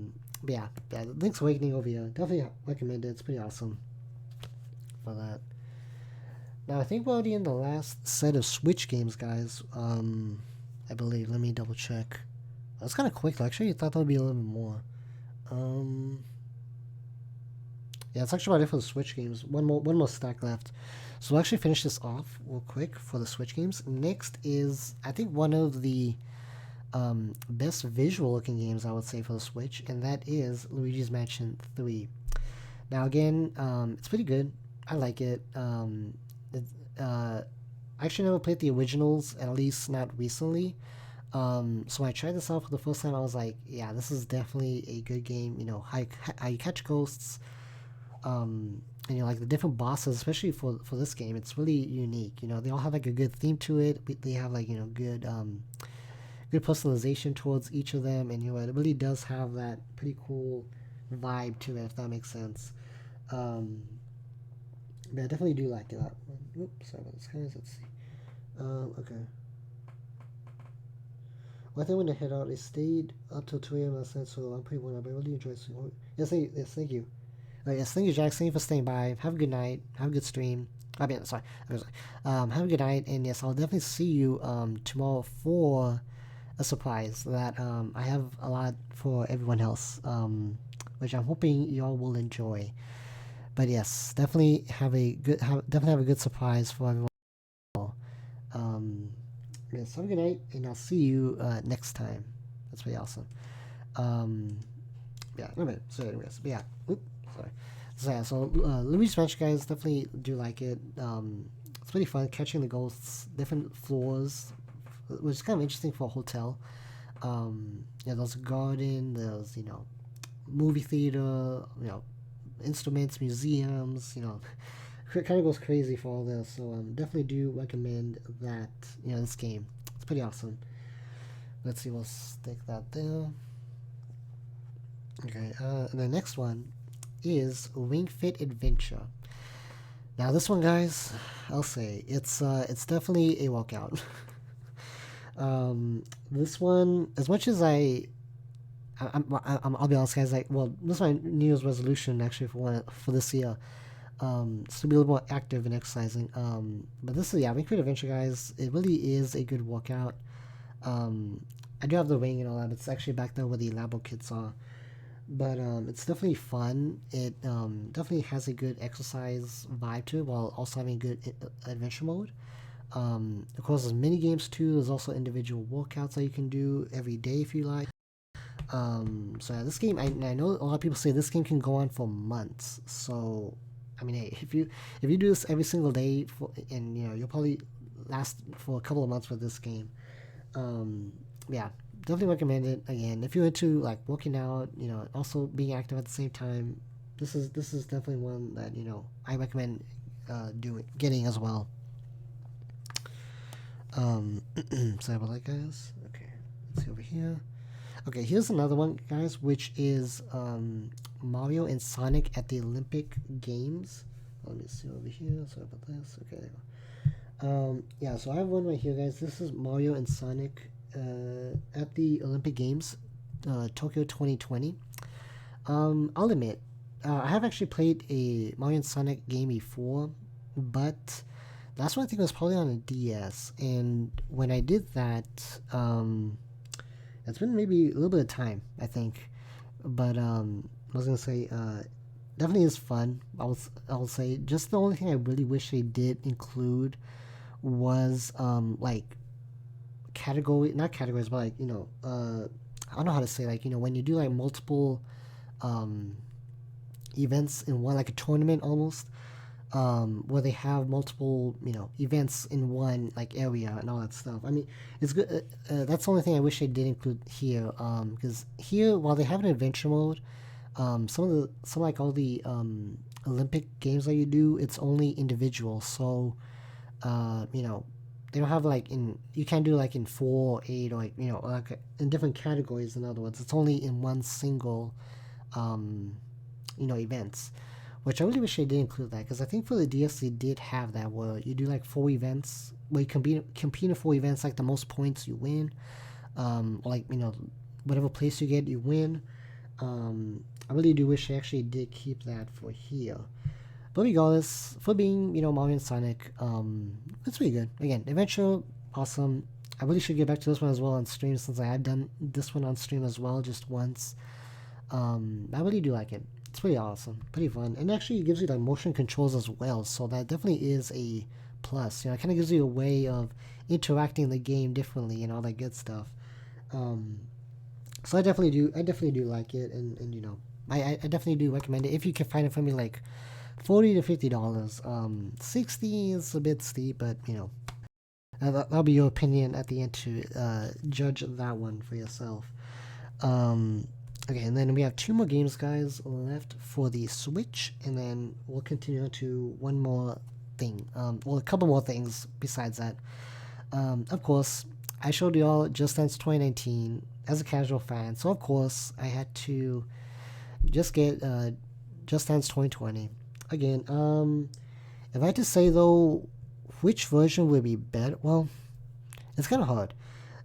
yeah, Link's Awakening over here. Definitely recommend it. It's pretty awesome for that. Now I think we're already in the last set of Switch games, guys. I believe. Let me double check. That's kind of quick. Actually, I thought that would be a little bit more. Um, yeah, it's actually about it for the Switch games. One more stack left. So we'll actually finish this off real quick for the Switch games. Next is, I think, one of the best visual looking games, I would say, for the Switch, and that is Luigi's Mansion 3. Now, again, it's pretty good. I like it. I actually never played the originals, at least not recently. So when I tried this out for the first time, I was like, yeah, this is definitely a good game. How you catch ghosts, and like the different bosses, especially for this game, it's really unique. They all have like a good theme to it. They have like good personalization towards each of them, and it really does have that pretty cool vibe to it, if that makes sense. Um, but I definitely do like it. Oops, sorry about this, guys. Let's see. Okay. Well, I think when I head out, I stayed up till 2 a.m. last night, so I'm pretty worn out. But I really enjoyed it. Yes, thank you. Yes, thank you, Jack. Thank you for staying by. Have a good night. Have a good stream. I mean, sorry. Have a good night, and yes, I'll definitely see you tomorrow for a surprise that I have a lot for everyone else, which I'm hoping y'all will enjoy. But yes, definitely have a good surprise for everyone. Um, yes, have a good night, and I'll see you next time. That's pretty awesome. Um, yeah, no, but so anyways, but yeah, sorry. So yeah, Luigi's Mansion, guys, definitely do like it. It's pretty fun catching the ghosts, different floors, which is kind of interesting for a hotel. There's a garden, there's movie theater, instruments, museums, kind of goes crazy for all this. So definitely do recommend that. This game. It's pretty awesome. Let's see. We'll stick that there. Okay. And the next one is Ring Fit Adventure. Now this one, guys, I'll say it's definitely a walkout. This one, as much as I'll be honest, guys. Like, well, this is my New Year's resolution actually for this year. To be a little more active in exercising. But this is Ring Fit Adventure, guys. It really is a good workout. I do have the ring and all that. It's actually back there where the Labo kits are. But it's definitely fun. It definitely has a good exercise vibe to it while also having a good adventure mode. Of course, there's mini games too. There's also individual workouts that you can do every day if you like. So yeah, this game, I know a lot of people say this game can go on for months. So, I mean, hey, if you do this every single day, and you'll probably last for a couple of months with this game. Yeah, definitely recommend it. Again, if you're into like working out, also being active at the same time, this is definitely one that I recommend getting as well. Sorry about that, guys. Okay, let's see over here. Okay, here's another one, guys, which is Mario and Sonic at the Olympic Games. Let me see over here. Sorry about this. Okay, there you go. Yeah, so I have one right here, guys. This is Mario and Sonic at the Olympic Games, Tokyo 2020. I'll admit, I have actually played a Mario and Sonic game before, but last one I think was probably on a DS. And when I did that, it's been maybe a little bit of time, I think. But I was gonna say, definitely is fun. I'll say just the only thing I really wish they did include was like not categories, but like I don't know how to say, like when you do like multiple events in one, like a tournament almost, where they have multiple, events in one like area and all that stuff. I mean, it's good. That's the only thing I wish they did include here, because here, while they have an adventure mode, some like all the Olympic games that you do, it's only individual. So, they don't have like you can't do like in 4 8 or like like in different categories. In other words, it's only in one single events, which I really wish they did include that, because I think for the DS they did have that where you do like 4 events where you compete in 4 events, like the most points you win, like whatever place you get you win. I really do wish they actually did keep that for here. But regardless, for being Mario and Sonic, it's pretty good. Again, adventure, awesome. I really should get back to this one as well on stream, since I had done this one on stream as well just once. I really do like it. It's pretty awesome, pretty fun, and actually it gives you like motion controls as well, so that definitely is a plus. It kind of gives you a way of interacting in the game differently and all that good stuff. So I definitely do like it, and I definitely do recommend it if you can find it for me like $40 to $50. 60 is a bit steep, but that'll be your opinion at the end to judge that one for yourself. Okay, and then we have 2 more games, guys, left for the Switch, and then we'll continue on to one more thing. Well, a couple more things besides that. Of course, I showed you all Just Dance 2019 as a casual fan, so of course I had to just get Just Dance 2020. Again, if I had to say though, which version would be better? Well, it's kind of hard.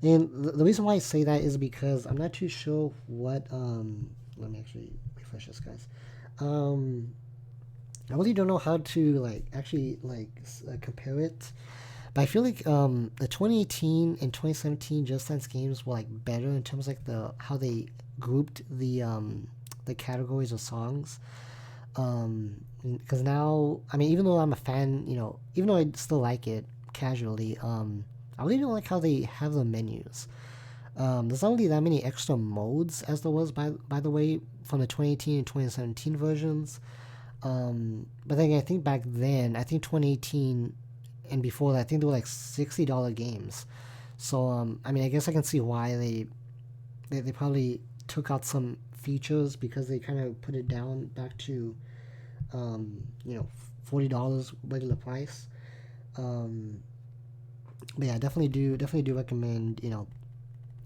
And the reason why I say that is because I'm not too sure what. Let me actually refresh this, guys. I really don't know how to actually compare it. But I feel like the 2018 and 2017 Just Dance games were better in terms of how they grouped the categories of songs. Because now, I mean, even though I'm a fan, even though I still like it casually, I really don't like how they have the menus. There's not really that many extra modes as there was, by the way, from the 2018 and 2017 versions. But then I think back then, I think 2018 and before that, I think they were $60 games. So I mean, I guess I can see why they probably took out some features, because they kind of put it down back to $40 regular price. But yeah, definitely do recommend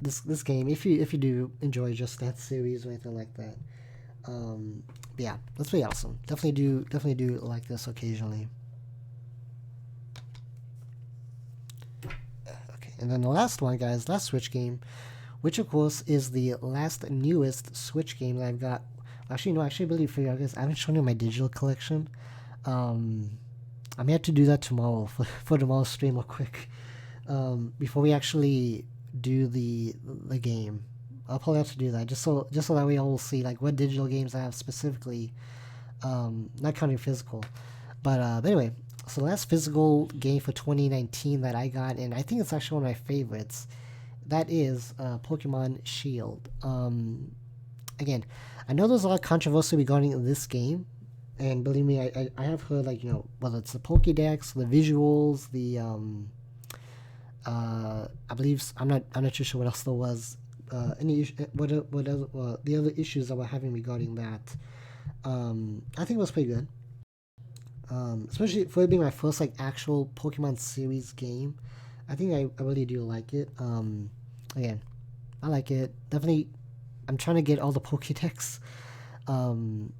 this game if you do enjoy Just Dance series or anything like that. But yeah, that's pretty awesome. Definitely do like this occasionally. Okay, and then the last one, guys, last Switch game, which of course is the last newest Switch game that I've got. Actually, no, I believe for you guys, I haven't shown you my digital collection. I may have to do that tomorrow for tomorrow's stream real quick. Before we actually do the game, I'll probably have to do that just so that we all will see what digital games I have specifically, not counting physical. But anyway, so the last physical game for 2019 that I got, and I think it's actually one of my favorites, that is Pokemon Shield. Again, I know there's a lot of controversy regarding this game, and believe me, I have heard whether it's the Pokédex, the visuals, the I believe I'm not too sure what else there was. The other issues that we're having regarding that. I think it was pretty good. Especially for it being my first actual Pokemon series game. I think I really do like it. Again, I like it. Definitely, I'm trying to get all the Pokédex. And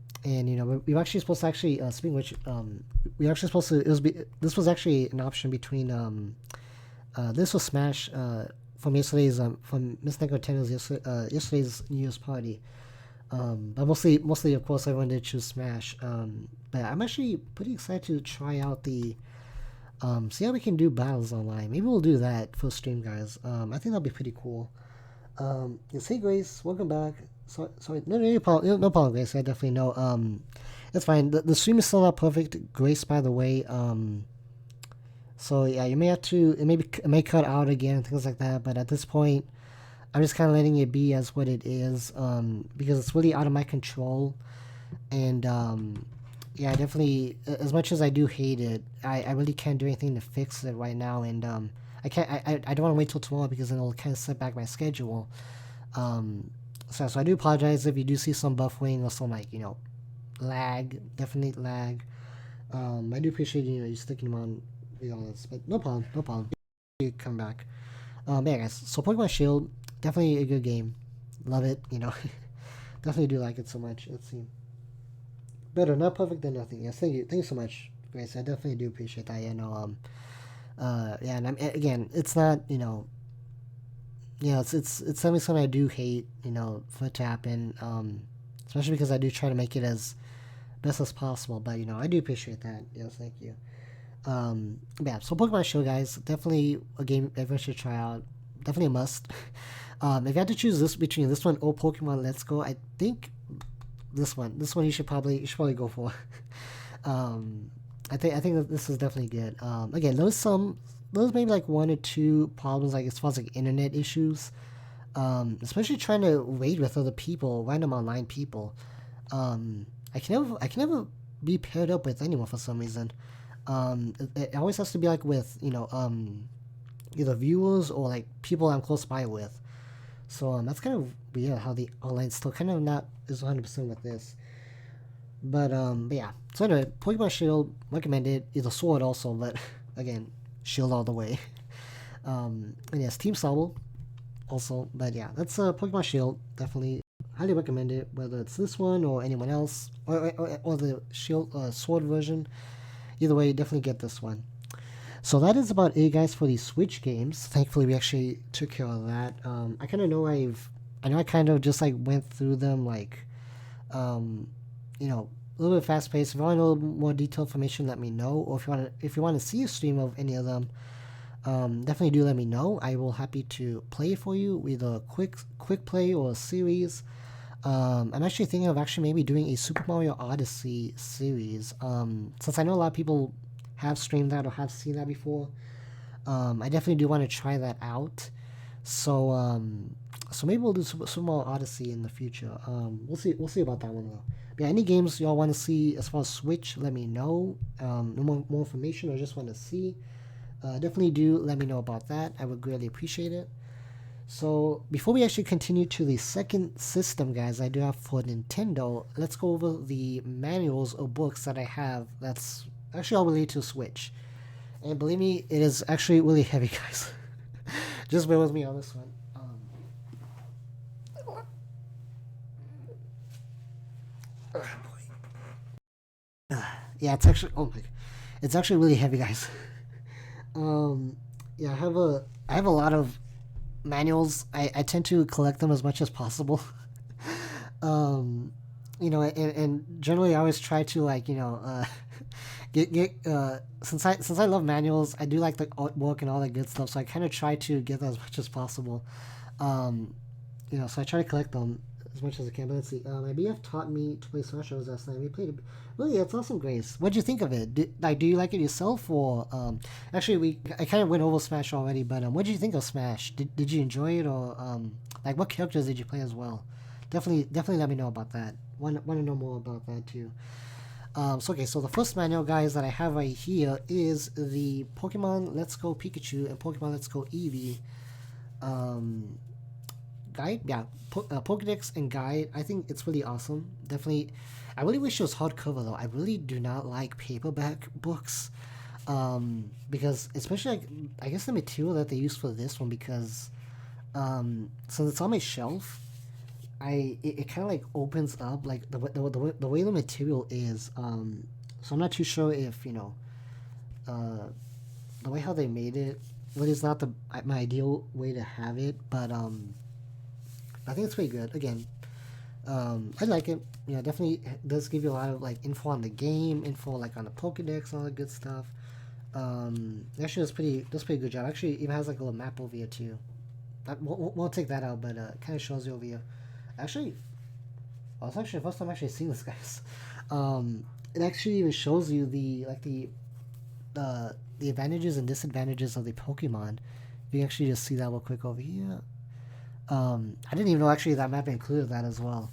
we were actually supposed to speaking of which, we were actually supposed to. This was actually an option between this was Smash from yesterday's from Miss Nintendo's yesterday's New Year's party. But mostly of course everyone did choose Smash. But I'm actually pretty excited to try out the see how we can do battles online. Maybe we'll do that for stream, guys. I think that'll be pretty cool. Yes, hey Grace, welcome back. Sorry, no problem, Grace. I definitely know. It's fine. The stream is still not perfect, Grace. By the way, so yeah, you may have to. It may cut out again and things like that. But at this point, I'm just kind of letting it be as what it is, because it's really out of my control. And yeah, definitely, as much as I do hate it, I really can't do anything to fix it right now. And I can't, I don't want to wait till tomorrow because then it'll kind of set back my schedule. So I do apologize if you do see some buffering or some, like, lag, definite lag. I do appreciate, you sticking on with all this, but no problem, no problem. You come back. Yeah, guys. So Pokemon Shield, definitely a good game. Love it. Definitely do like it so much. Let's see. Better, not perfect than nothing. Yes, thank you. Thank you so much, Grace. I definitely do appreciate that. Yeah, and again, it's not, it's definitely something I do hate, for it to happen. Especially because I do try to make it as best as possible. But I do appreciate that. Yes, thank you. Yeah, so Pokemon Show, guys, definitely a game everyone should try out. Definitely a must. If you had to choose this between this one or Pokemon Let's Go, I think this one you should probably go for. I think that this is definitely good. Again, there's maybe like one or two problems, like as far as like internet issues, especially trying to raid with other people, random online people. I can never be paired up with anyone for some reason. It always has to be like with either viewers or like people I'm close by with. So that's kind of weird how the online still kind of not is 100% with this. But yeah. So anyway, Pokemon Shield recommended. Either Sword also, but again, Shield all the way. And yes, Team Sobble also. But yeah, that's Pokemon Shield. Definitely highly recommend it. Whether it's this one or anyone else, or the Shield Sword version. Either way, definitely get this one. So that is about it, guys, for these Switch games. Thankfully, we actually took care of that. I kind of know I kind of just like went through them like, a little bit fast paced. If you want a little more detailed information, let me know. Or if you want to see a stream of any of them, definitely do let me know. I will happy to play for you, either a quick play or a series. I'm actually thinking of maybe doing a Super Mario Odyssey series. Since I know a lot of people have streamed that or have seen that before, I definitely do want to try that out. So maybe we'll do Super Mario Odyssey in the future. We'll see about that one though. But yeah, any games y'all want to see as far as Switch, let me know. No more information or just want to see. Definitely do let me know about that. I would greatly appreciate it. So before we actually continue to the second system, guys, I do have for Nintendo. Let's go over the manuals or books that I have. That's actually all related to Switch. And believe me, it is actually really heavy, guys. Just bear with me on this one. Yeah, it's actually it's actually really heavy, guys. Yeah, I have a lot of manuals. I tend to collect them as much as possible. And generally I always try to like get since I love manuals, I do like the artwork and all that good stuff. So I kind of try to get that as much as possible. So I try to collect them as much as I can. But let's see. My BF taught me to play Smash Bros. Last night. We played it. Well, yeah, it's awesome, Grace. What'd you think of it? Do you like it yourself, or actually, I kind of went over Smash already. But what did you think of Smash? Did you enjoy it, or like what characters did you play as well? Definitely let me know about that. Want to know more about that too. So the first manual, guys, that I have right here is the Pokemon Let's Go Pikachu and Pokemon Let's Go Eevee guide. Yeah, Pokedex and guide. I think it's really awesome. Definitely, I really wish it was hardcover though. I really do not like paperback books, because especially like, I guess the material that they use for this one, because since it's on my shelf, it kind of like opens up like the way the material is. So I'm not too sure if the way how they made it, what is not my ideal way to have it, but I think it's pretty good. Again, I like it. Definitely does give you a lot of like info on the game, info like on the Pokedex, all that good stuff. Actually, does pretty good job. Actually, it even has like a little map over here too. We'll take that out, but kind of shows you over here. Actually, it's actually the first time I'm actually seeing this, guys. It actually even shows you the advantages and disadvantages of the Pokemon. You can actually just see that real quick over here. I didn't even know actually that map included that as well.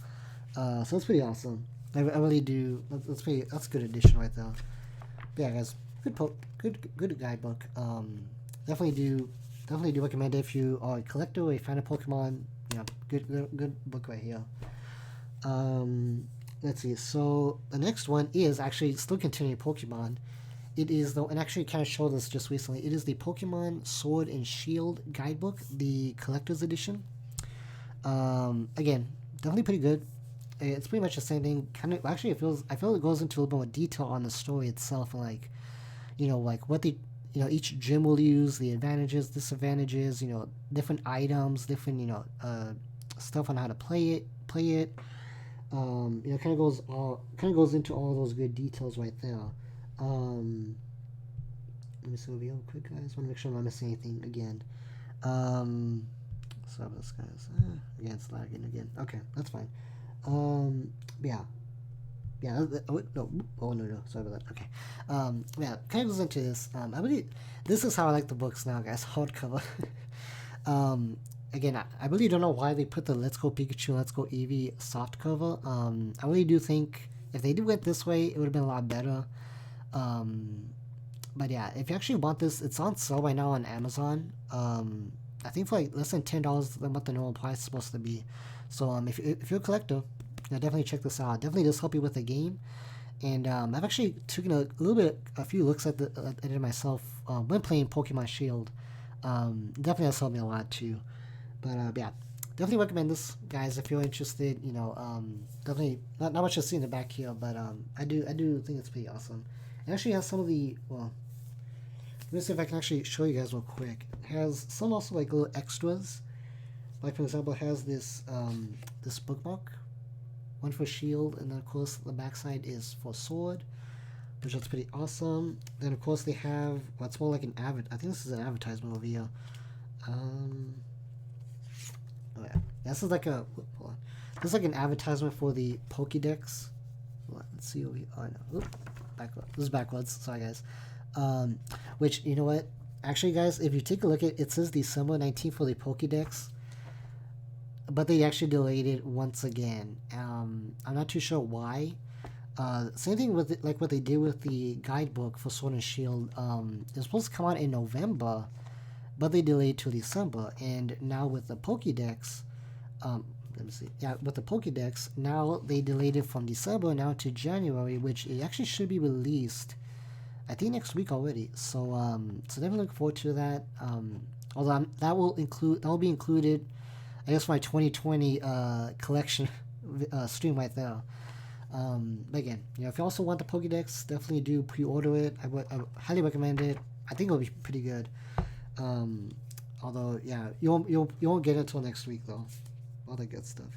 So it's pretty awesome. I really do. That's a good addition right there. But yeah, guys, good guidebook. Definitely do recommend it if you are a collector or a fan of Pokemon. You know, good book right here. Let's see. So the next one is actually still continuing Pokemon. It is though, and actually kind of showed this just recently. It is the Pokemon Sword and Shield guidebook, the collector's edition. Again, definitely pretty good. It's pretty much the same thing. Kind of actually, I feel it goes into a little bit more detail on the story itself, and like, like what the each gym will use, the advantages, disadvantages, different items, different stuff on how to play it. Kind of goes into all those good details right there. Um, Let me see over here real quick, guys. Want to make sure I'm not missing anything again. Sorry about this, guys. Again, it's lagging again. Okay, that's fine. Yeah. Yeah, no. Sorry about that. Okay. Yeah, kind of goes into this. This is how I like the books now, guys. Hardcover. Again, I really don't know why they put the Let's Go Pikachu, Let's Go Eevee soft cover. I really do think if they did it this way, it would have been a lot better. But yeah, if you actually want this, it's on sale right now on Amazon. I think for like less than $10 than what the normal price is supposed to be. So if you're a collector, definitely check this out. Definitely does help you with the game. And I've actually taken a few looks at it myself when playing Pokemon Shield. Definitely has helped me a lot too. But yeah, definitely recommend this, guys, if you're interested. Definitely not much to see in the back here, but I do think it's pretty awesome. It actually has some of the let me see if I can actually show you guys real quick. It has some also like little extras. Like for example, it has this this bookmark, one for Shield, and then of course the backside is for Sword, which is pretty awesome. Then of course they have what's more like an I think this is an advertisement over here. Oh yeah, this is like a hold on. This is like an advertisement for the Pokédex. Let's see over here. Oh no, backwards. This is backwards. Sorry guys. Which you know what? Actually, guys, if you take a look at it, says December 19th for the Pokédex, but they actually delayed it once again. I'm not too sure why. Same thing with like what they did with the guidebook for Sword and Shield. It was supposed to come out in November, but they delayed to December. And now with the Pokédex, let me see. Yeah, with the Pokédex, now they delayed it from December now to January, which it actually should be released, I think, next week already. So so definitely look forward to that. Although that will be included, I guess, my 2020 collection stream right there. But again, if you also want the Pokédex, definitely do pre-order it. I would highly recommend it. I think it'll be pretty good. Although, yeah, you won't get it until next week though. All that good stuff.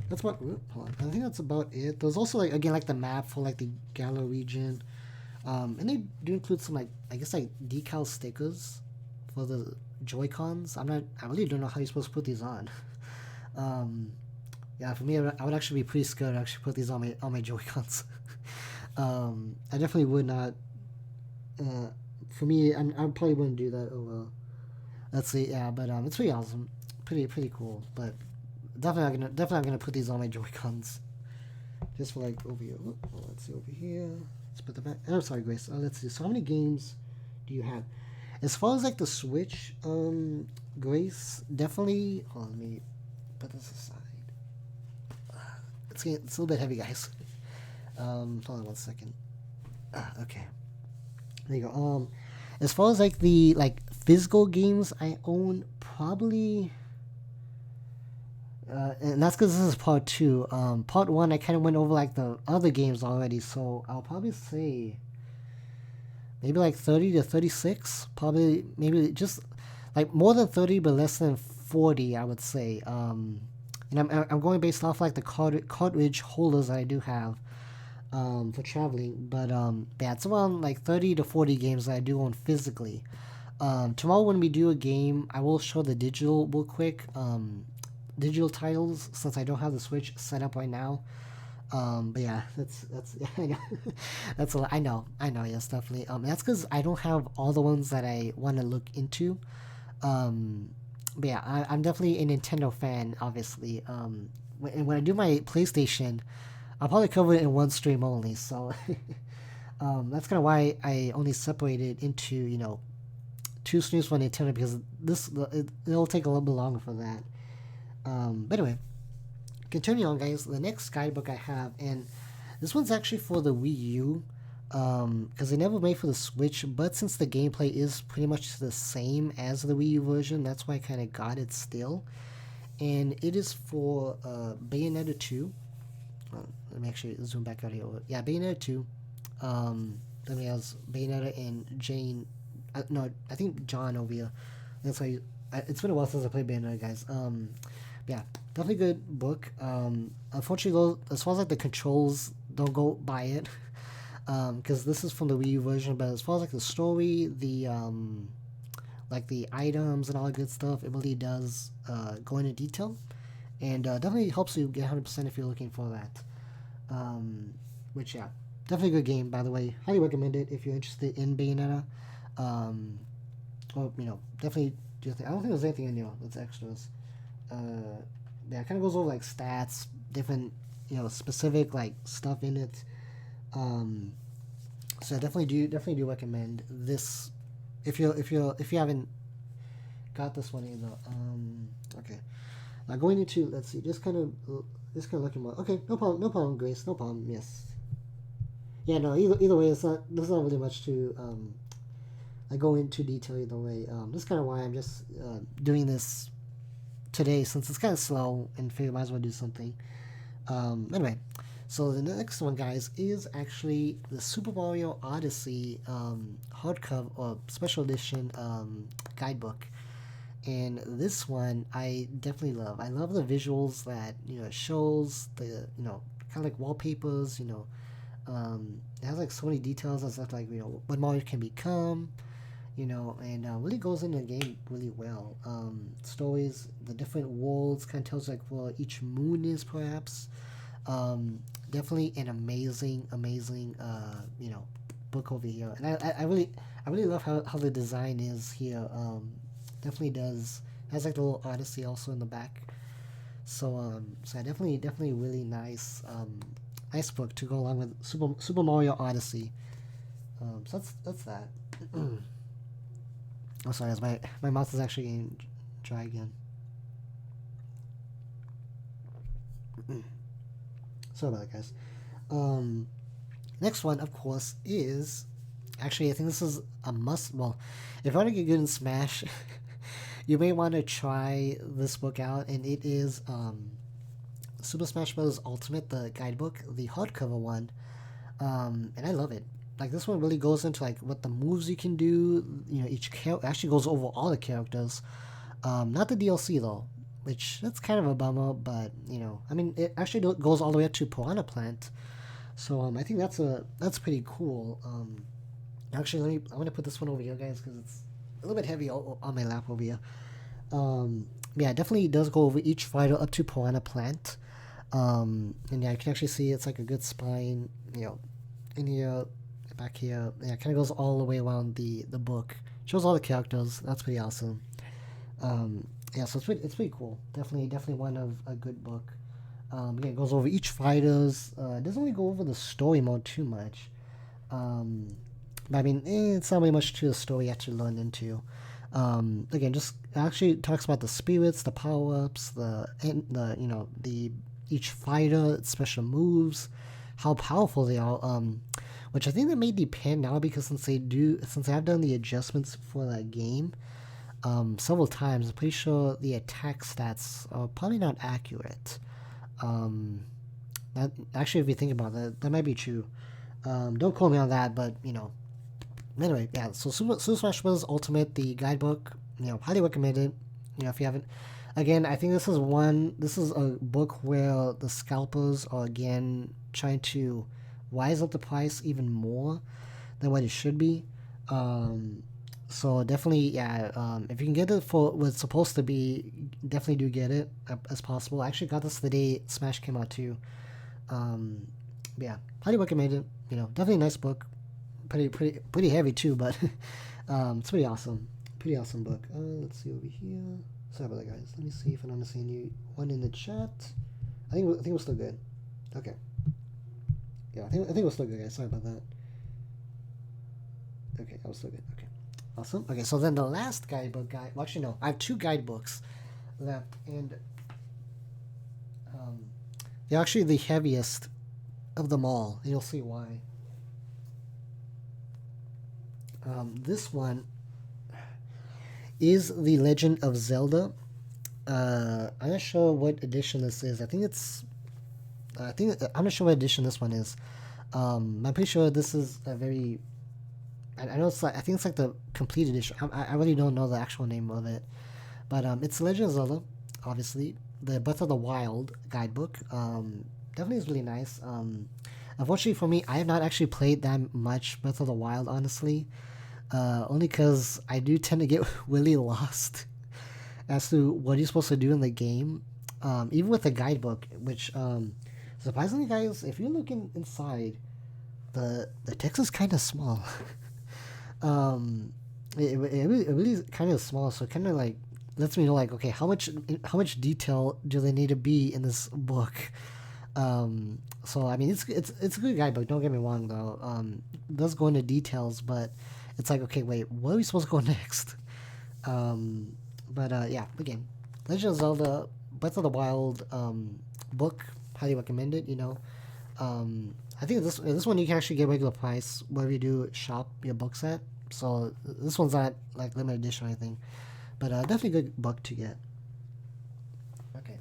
That's what. Hold on. I think that's about it. There's also like the map for like the Galar region, and they do include some like I guess like decal stickers for the Joy-Cons. I really don't know how you're supposed to put these on. Yeah, for me, I would actually be pretty scared to actually put these on my Joy-Cons. I definitely would not. For me, I probably wouldn't do that. Oh well. Let's see. Yeah, but it's pretty awesome, pretty cool. But definitely not gonna put these on my Joy-Cons. Just for like over here. Let's see over here. Let's put the back. Oh, sorry, Grace. Let's see. So how many games do you have? As far as like the Switch, Grace, definitely. Hold on, let me put this aside. It's a little bit heavy, guys. Hold on 1 second. Okay. There you go. As far as like the physical games I own, probably. And that's because this is part 2. Part 1, I kind of went over like the other games already, so I'll probably say maybe like 30 to 36. Probably maybe just like more than 30, but less than 40, I would say. And I'm going based off like the cartridge holders that I do have for traveling. But yeah, it's around like 30 to 40 games that I do own physically. Tomorrow when we do a game, I will show the digital real quick. Digital titles, since I don't have the Switch set up right now. But yeah, that's I know. That's a lot. I know, yes, definitely. That's because I don't have all the ones that I want to look into. but yeah, I'm definitely a Nintendo fan. Obviously, when I do my PlayStation, I'll probably cover it in one stream only. So that's kind of why I only separated into two streams for Nintendo, because it'll take a little bit longer for that. But anyway, continuing on, guys. The next guidebook I have, and this one's actually for the Wii U, because they never made for the Switch. But since the gameplay is pretty much the same as the Wii U version, that's why I kind of got it still. And it is for Bayonetta 2. Let me actually zoom back out here. Yeah, Bayonetta 2. Then we have Bayonetta and Jane. No, I think John over here. That's why it's been a while since I played Bayonetta, guys. Yeah, definitely good book. Unfortunately, though, as far as like the controls, don't go buy it, because this is from the Wii U version. But as far as like the story, the like the items and all that good stuff, it really does go into detail, and definitely helps you get 100% if you're looking for that. Which, yeah, definitely a good game, by the way. Highly recommend it if you're interested in Bayonetta. Or definitely do you think, I don't think there's anything in here that's extras. Yeah, it kind of goes over like stats, different specific like stuff in it. So I definitely do recommend this if you haven't got this one either. Okay, now going into, let's see, just kind of looking more. Okay, no problem, Grace, no problem. Yes. Yeah, no. Either way, there's not really much to I go into detail either way. That's kind of why I'm just doing this today, since it's kind of slow and figure might as well do something. Anyway, so the next one, guys, is actually the Super Mario Odyssey hardcover or special edition guidebook. And this one I definitely love. I love the visuals that it shows, the kind of like wallpapers. It has like so many details as like what Mario can become. And really goes into the game really well. Stories, the different worlds, kind of tells like where each moon is, perhaps. Definitely an amazing book over here, and I really love how the design is here. Definitely has like the little Odyssey also in the back. So I definitely really nice book to go along with Super Mario Odyssey. So that's that. Oh, sorry, guys, my mouth is actually getting dry again. Sorry about that, guys. Next one, of course, is actually, I think this is a must. Well, if you want to get good in Smash, you may want to try this book out, and it is Super Smash Bros. Ultimate, the guidebook, the hardcover one, and I love it. Like, this one really goes into like what the moves you can do. Each character actually goes over all the characters. Not the DLC though, which that's kind of a bummer. But I mean, it actually goes all the way up to Piranha Plant. So I think that's pretty cool. Actually, I'm gonna put this one over here, guys, because it's a little bit heavy on my lap over here. Yeah, it definitely does go over each fighter up to Piranha Plant. And yeah, you can actually see it's like a good spine. In here. Back here, yeah, it kind of goes all the way around the book. Shows all the characters. That's pretty awesome. Yeah, so it's pretty cool. Definitely one of a good book. Again, it goes over each fighters. It doesn't really go over the story mode too much. But I mean, it's not really much to the story you have to learn into. Again, just actually talks about the spirits, the power ups, the each fighter, special moves, how powerful they are. Which I think that may depend now, because since I've done the adjustments for that game several times, I'm pretty sure the attack stats are probably not accurate. Actually, if you think about that, that might be true. Don't quote me on that, but Anyway, yeah. So Super Smash Bros. Ultimate, the guidebook, highly recommend it. If you haven't. Again, I think this is a book where the scalpers are again trying to rise up the price even more than what it should be. So definitely, yeah. If you can get it for what it's supposed to be, definitely do get it as possible. I actually got this the day Smash came out too. Yeah, highly recommend it. Definitely a nice book. Pretty heavy too, but it's pretty awesome. Pretty awesome book. Let's see over here. Sorry about that, guys. Let me see if I'm missing anyone in the chat. I think we're still good. Okay. Yeah, I think we're still good, guys. Sorry about that. Okay, I was still good. Okay, awesome. Okay, so then the last guidebook well, actually no, I have 2 guidebooks left, and they're actually the heaviest of them all, and you'll see why. This one is The Legend of Zelda. I'm not sure what edition this is. I'm not sure what edition this one is. I'm pretty sure this is a very. I know it's like, I think it's like the complete edition. I really don't know the actual name of it, but it's Legend of Zelda, obviously. The Breath of the Wild guidebook definitely is really nice. Unfortunately for me, I have not actually played that much Breath of the Wild, honestly. Only because I do tend to get really lost as to what you're supposed to do in the game. Even with the guidebook, which surprisingly, guys, if you're looking inside, the text is kind of small. It really is kind of small, so it kind of like lets me know, like, okay, how much detail do they need to be in this book? So I mean, it's a good guidebook. Don't get me wrong, though. It does go into details, but it's like, okay, wait, what are we supposed to go next? Yeah, again, Legend of Zelda Breath of the Wild book, highly recommend it. I think this one you can actually get regular price wherever you do shop your books at. So this one's not like limited edition or anything, but definitely a good book to get. Okay.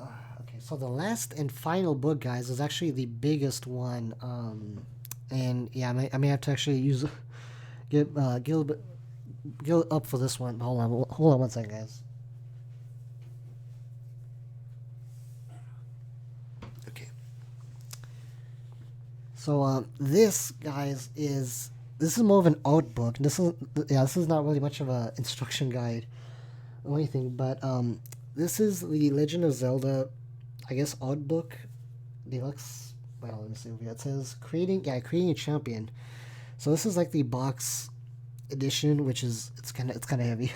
Okay. So the last and final book, guys, is actually the biggest one. And yeah, I may have to actually get a little bit up for this one. Hold on one second, guys. Okay. So this, guys, is more of an art book. This is not really much of a instruction guide or anything, but this is the Legend of Zelda, I guess, art book deluxe. Well, let me see over here. It says creating a champion. So this is like the box edition, which is it's kind of heavy.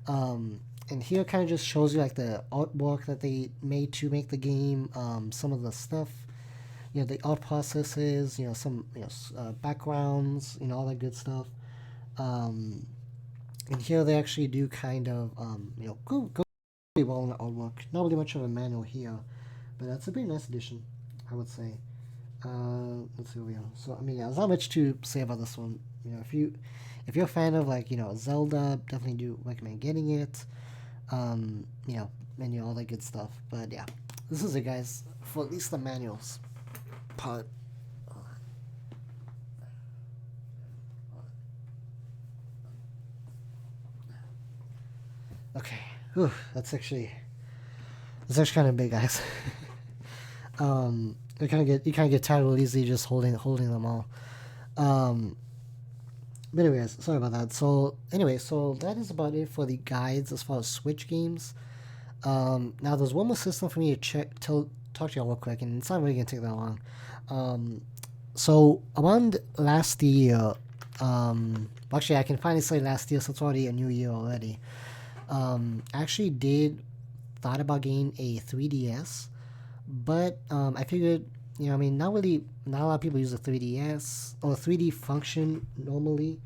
And here it kind of just shows you like the artwork that they made to make the game, some of the stuff, the art processes, some backgrounds, all that good stuff. And here they actually do kind of go pretty well in the artwork. Not really much of a manual here, but that's a pretty nice edition, I would say. Let's see where we are. So I mean, yeah, there's not much to say about this one. If you're a fan of like Zelda, definitely do recommend getting it. And all that good stuff. But yeah, this is it, guys, for at least the manuals part. Okay, whew, that's actually kind of big, guys. you kind of get tired real easy just holding them all. But anyways, sorry about that. So anyway, so that is about it for the guides as far as Switch games. Now there's one more system for me to talk to y'all real quick, and it's not really gonna take that long. So around last year, actually I can finally say last year, so it's already a new year already. I actually thought about getting a 3DS, but I figured, not a lot of people use a 3DS or 3D function normally.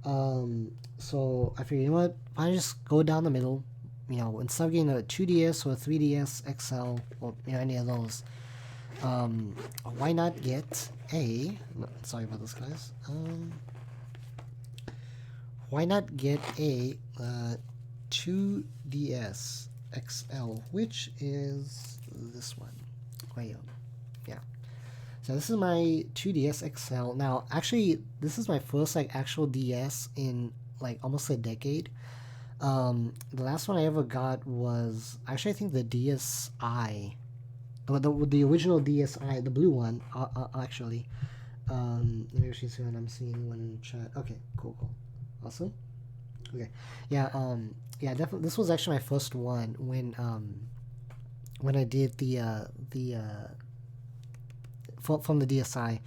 So I figured, you know what, I just go down the middle, instead of getting a 2DS or a 3DS XL or any of those, why not get sorry about this, guys. Why not get a 2DS XL, which is this one right here. Yeah. So this is my 2DS XL. Now, actually, this is my first actual DS in almost a decade. The last one I ever got was actually, I think, the DSi, the original DSi, the blue one. Actually, let me actually see when I'm seeing one in the chat. Okay, cool, awesome. Okay, yeah, definitely. This was actually my first one when I did from the DSi.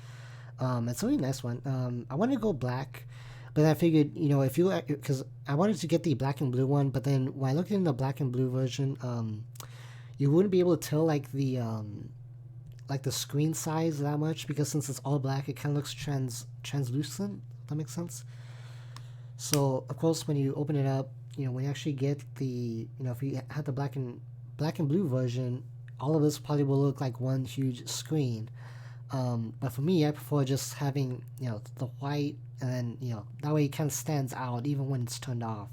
It's a really nice one. I wanted to go black, But I figured, you know, if you, because I wanted to get the black and blue one, but then when I looked in the black and blue version, you wouldn't be able to tell like the screen size that much, because since it's all black, it kind of looks translucent. If that makes sense. So of course, when you open it up, you know, when you actually get the, you know, if you had the black and blue version, all of this probably will look like one huge screen. But for me, I prefer just having, you know, the white, and then, you know, that way it kind of stands out even when it's turned off.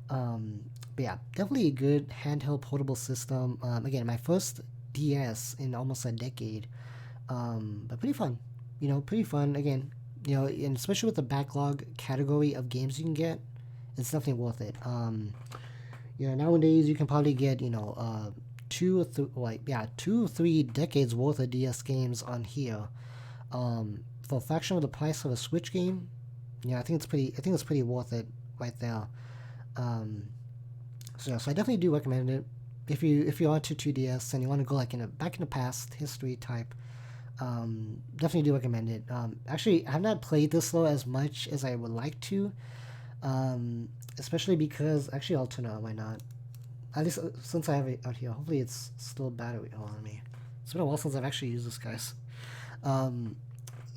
But yeah, definitely a good handheld portable system. Again, my first DS in almost a decade. But pretty fun. You know, pretty fun. Again, you know, and especially with the backlog category of games you can get, it's definitely worth it. You know, nowadays you can probably get, you know, 2 or 3 decades worth of DS games on here, for a fraction of the price of a Switch game. Yeah, I think it's pretty worth it right there. Um, so yeah, so I definitely do recommend it if you're onto 2DS and you want to go like in a back in the past history type. Definitely do recommend it. Actually, I have not played this though as much as I would like to, especially because actually I'll turn it on. Why not? At least since I have it out here. Hopefully it's still battery on me. It's been a while since I've actually used this, guys. Um,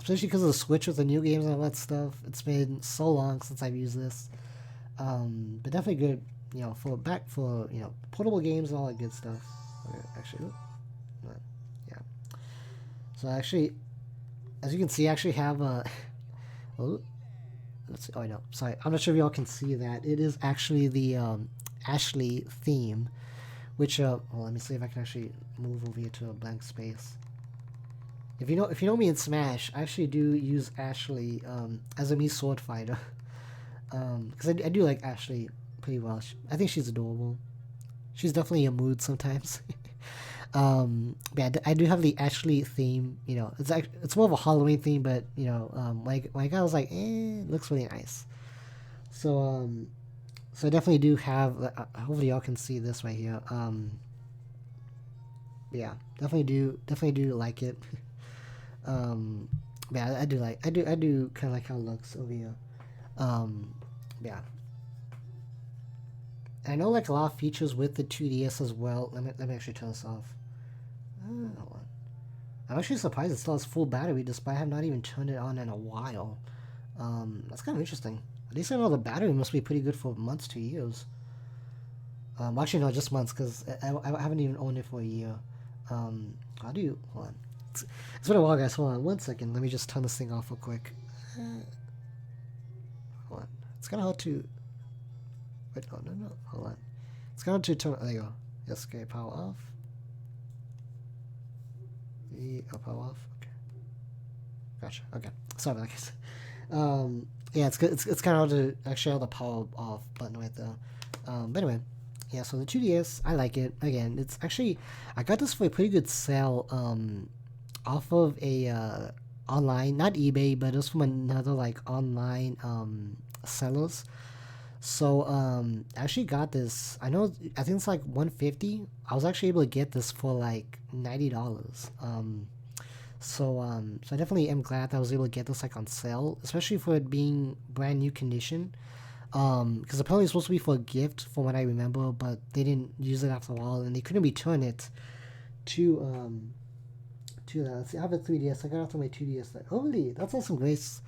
Especially because of the Switch with the new games and all that stuff. It's been so long since I've used this. But definitely good, you know, for you know, portable games and all that good stuff. Okay, actually, yeah. So actually, as you can see, I actually have a. Oh, let's see. Oh no, sorry. I'm not sure if y'all can see that. It is actually the Ashley theme, which well, let me see if I can actually move over here to a blank space. If you know me in Smash, I actually do use Ashley as a Mii sword fighter, because I do like Ashley pretty well. I think she's adorable. She's definitely a mood sometimes. Yeah, I do have the Ashley theme. You know, it's more of a Halloween theme, but you know, like I was like, it looks really nice. So so I definitely do have. Hopefully y'all can see this right here. Yeah, definitely do like it. Yeah, I do kind of like how it looks over here. Um, yeah, I know like a lot of features with the 2DS as well. Let me actually turn this off. Hold on. I'm actually surprised it still has full battery despite I have not even turned it on in a while. That's kind of interesting. At least I know the battery must be pretty good for months to years. Actually, no, just months, because I haven't even owned it for a year. How do you... Hold on. It's been a while, guys. Hold on 1 second. Let me just turn this thing off real quick. Hold on. It's kind of hard to... Wait, no. Hold on. It's kind of hard to turn... There you go. Yes, okay, power off. Power off. Okay. Gotcha. Okay. Sorry about that. Yeah, it's good. It's kind of hard to actually have the power off button right there. But anyway, yeah. So the 2DS, I like it. Again, it's actually I got this for a pretty good sale. Off of a online, not eBay, but it was from another like online sellers. So I actually got this. I think it's like 150. I was actually able to get this for like $90. So I definitely am glad that I was able to get this like on sale, especially for it being brand new condition. Because apparently it's supposed to be for a gift, from what I remember, but they didn't use it after a while, and they couldn't return it to that. Let's see, I have a 3DS. I got it from my 2DS. Like, holy, that's awesome, Grace.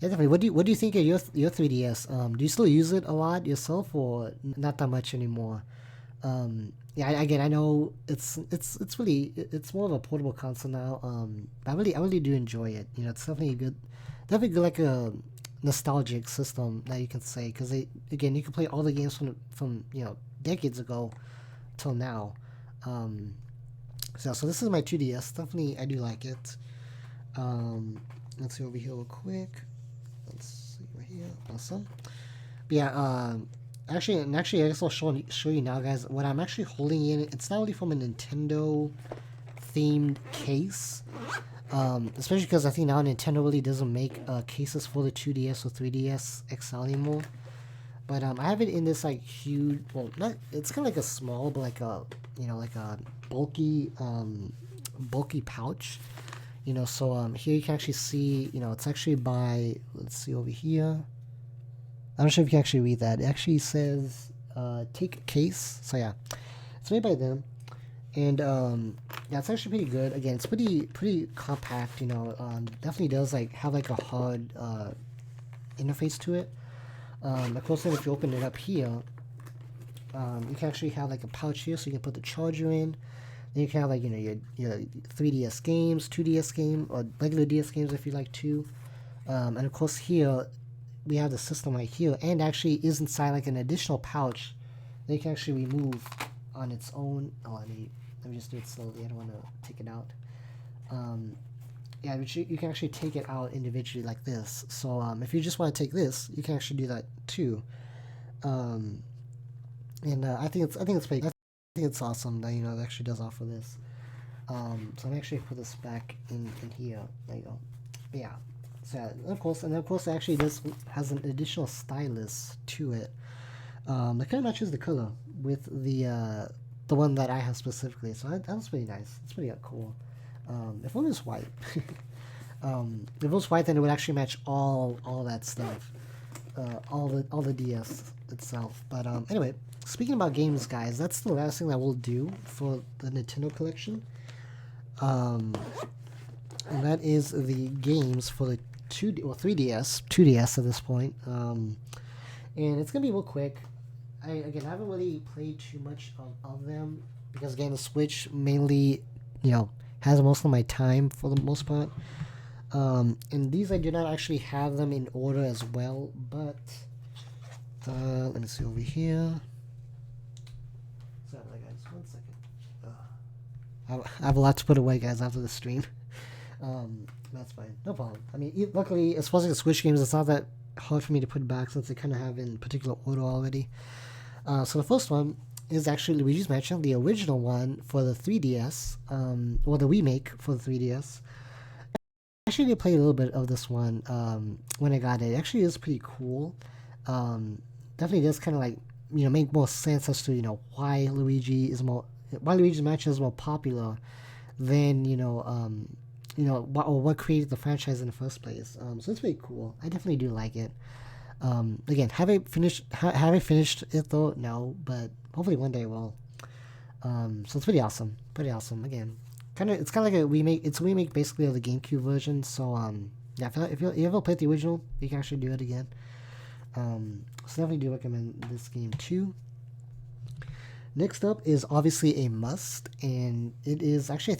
Yeah, definitely. What do you think of your 3DS? Do you still use it a lot yourself, or not that much anymore? Yeah, again, I know it's really it's more of a portable console now. But I really do enjoy it. You know, it's definitely good, like a nostalgic system that you can say, because again, you can play all the games from you know, decades ago till now. So this is my 2DS. Definitely, I do like it. Let's see over here real quick. Let's see right here. Awesome. But yeah, actually, I guess I'll show you now, guys. What I'm actually holding in, it's not really from a Nintendo themed case. Especially because I think now Nintendo really doesn't make cases for the 2DS or 3DS XL anymore. But I have it in this like huge, well, not, it's kind of like a small, but like a, you know, like a bulky pouch. You know, so here you can actually see, you know, it's actually by, let's see over here. I'm not sure if you can actually read that. It actually says take case. So yeah, it's made by them, and yeah, it's actually pretty good. Again, it's pretty compact. You know, definitely does like have like a hard interface to it. Of course, then if you open it up here, you can actually have like a pouch here, so you can put the charger in. Then you can have like, you know, your 3DS games, 2DS game, or regular DS games if you like to. And of course here we have the system right here, and actually is inside like an additional pouch that you can actually remove on its own. Oh, let me just do it slowly. I don't want to take it out. Yeah, but you can actually take it out individually like this. So if you just want to take this, you can actually do that too. And I think it's pretty. I think it's awesome that, you know, it actually does offer this. So I'm actually put this back in here. There you go. But yeah. So yeah, and of course, actually this has an additional stylus to it. That kind of matches the color with the one that I have specifically. So that's pretty nice. It's pretty cool. If it was white, if it was white, then it would actually match all that stuff, all the DS itself. But anyway, speaking about games, guys, that's the last thing that we'll do for the Nintendo collection. And that is the games for the 3DS at this point. And it's gonna be real quick. I haven't really played too much of them because again the Switch mainly, you know, has most of my time for the most part. And these I do not actually have them in order as well, but let me see over here. Sorry, guys, 1 second. I have a lot to put away, guys, after the stream. That's fine, no problem. I mean, luckily, as far as the Switch games, it's not that hard for me to put back since they kind of have in particular order already. So the first one is actually Luigi's Mansion, the original one for the 3DS, or the remake for the 3DS. I actually did play a little bit of this one when I got it. It actually is pretty cool. Definitely does kind of like, you know, make more sense as to, you know, why Luigi's Mansion is more popular than, you know, what created the franchise in the first place. So it's pretty cool. I definitely do like it. Again, have I finished it though? No, but hopefully one day I will. So it's pretty awesome. Again, it's kind of like a remake. It's a remake basically of the GameCube version. So yeah, if you ever played the original, you can actually do it again. So definitely do recommend this game too. Next up is obviously a must, and it is actually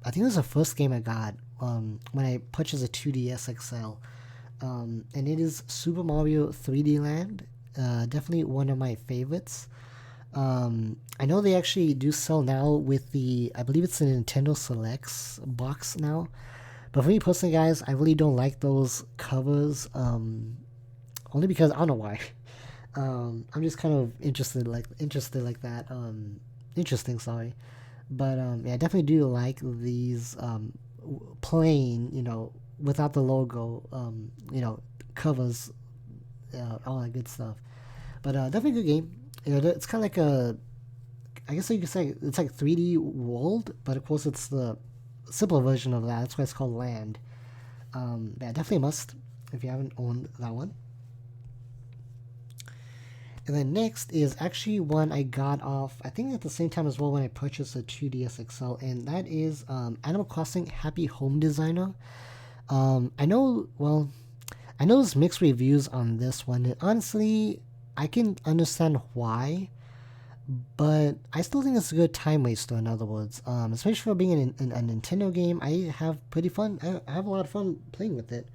I think this is the first game I got when I purchased a 2DS XL. And it is Super Mario 3D Land. Definitely one of my favorites. I know they actually do sell now with I believe it's the Nintendo Selects box now. But for me personally, guys, I really don't like those covers. Only because I don't know why. I'm just kind of interested like that. Interesting, sorry. But yeah, I definitely do like these plain, you know, without the logo, you know, covers, all that good stuff. But definitely a good game. You know, it's kind of like I guess you could say it's like 3D World, but of course it's the simpler version of that. That's why it's called Land. Yeah, definitely a must if you haven't owned that one. And then next is actually one I got off, I think at the same time as well when I purchased the 2DS XL, and that is Animal Crossing Happy Home Designer. I know there's mixed reviews on this one, and honestly, I can understand why, but I still think it's a good time waster, in other words. Especially for being a Nintendo game, I have I have a lot of fun playing with it.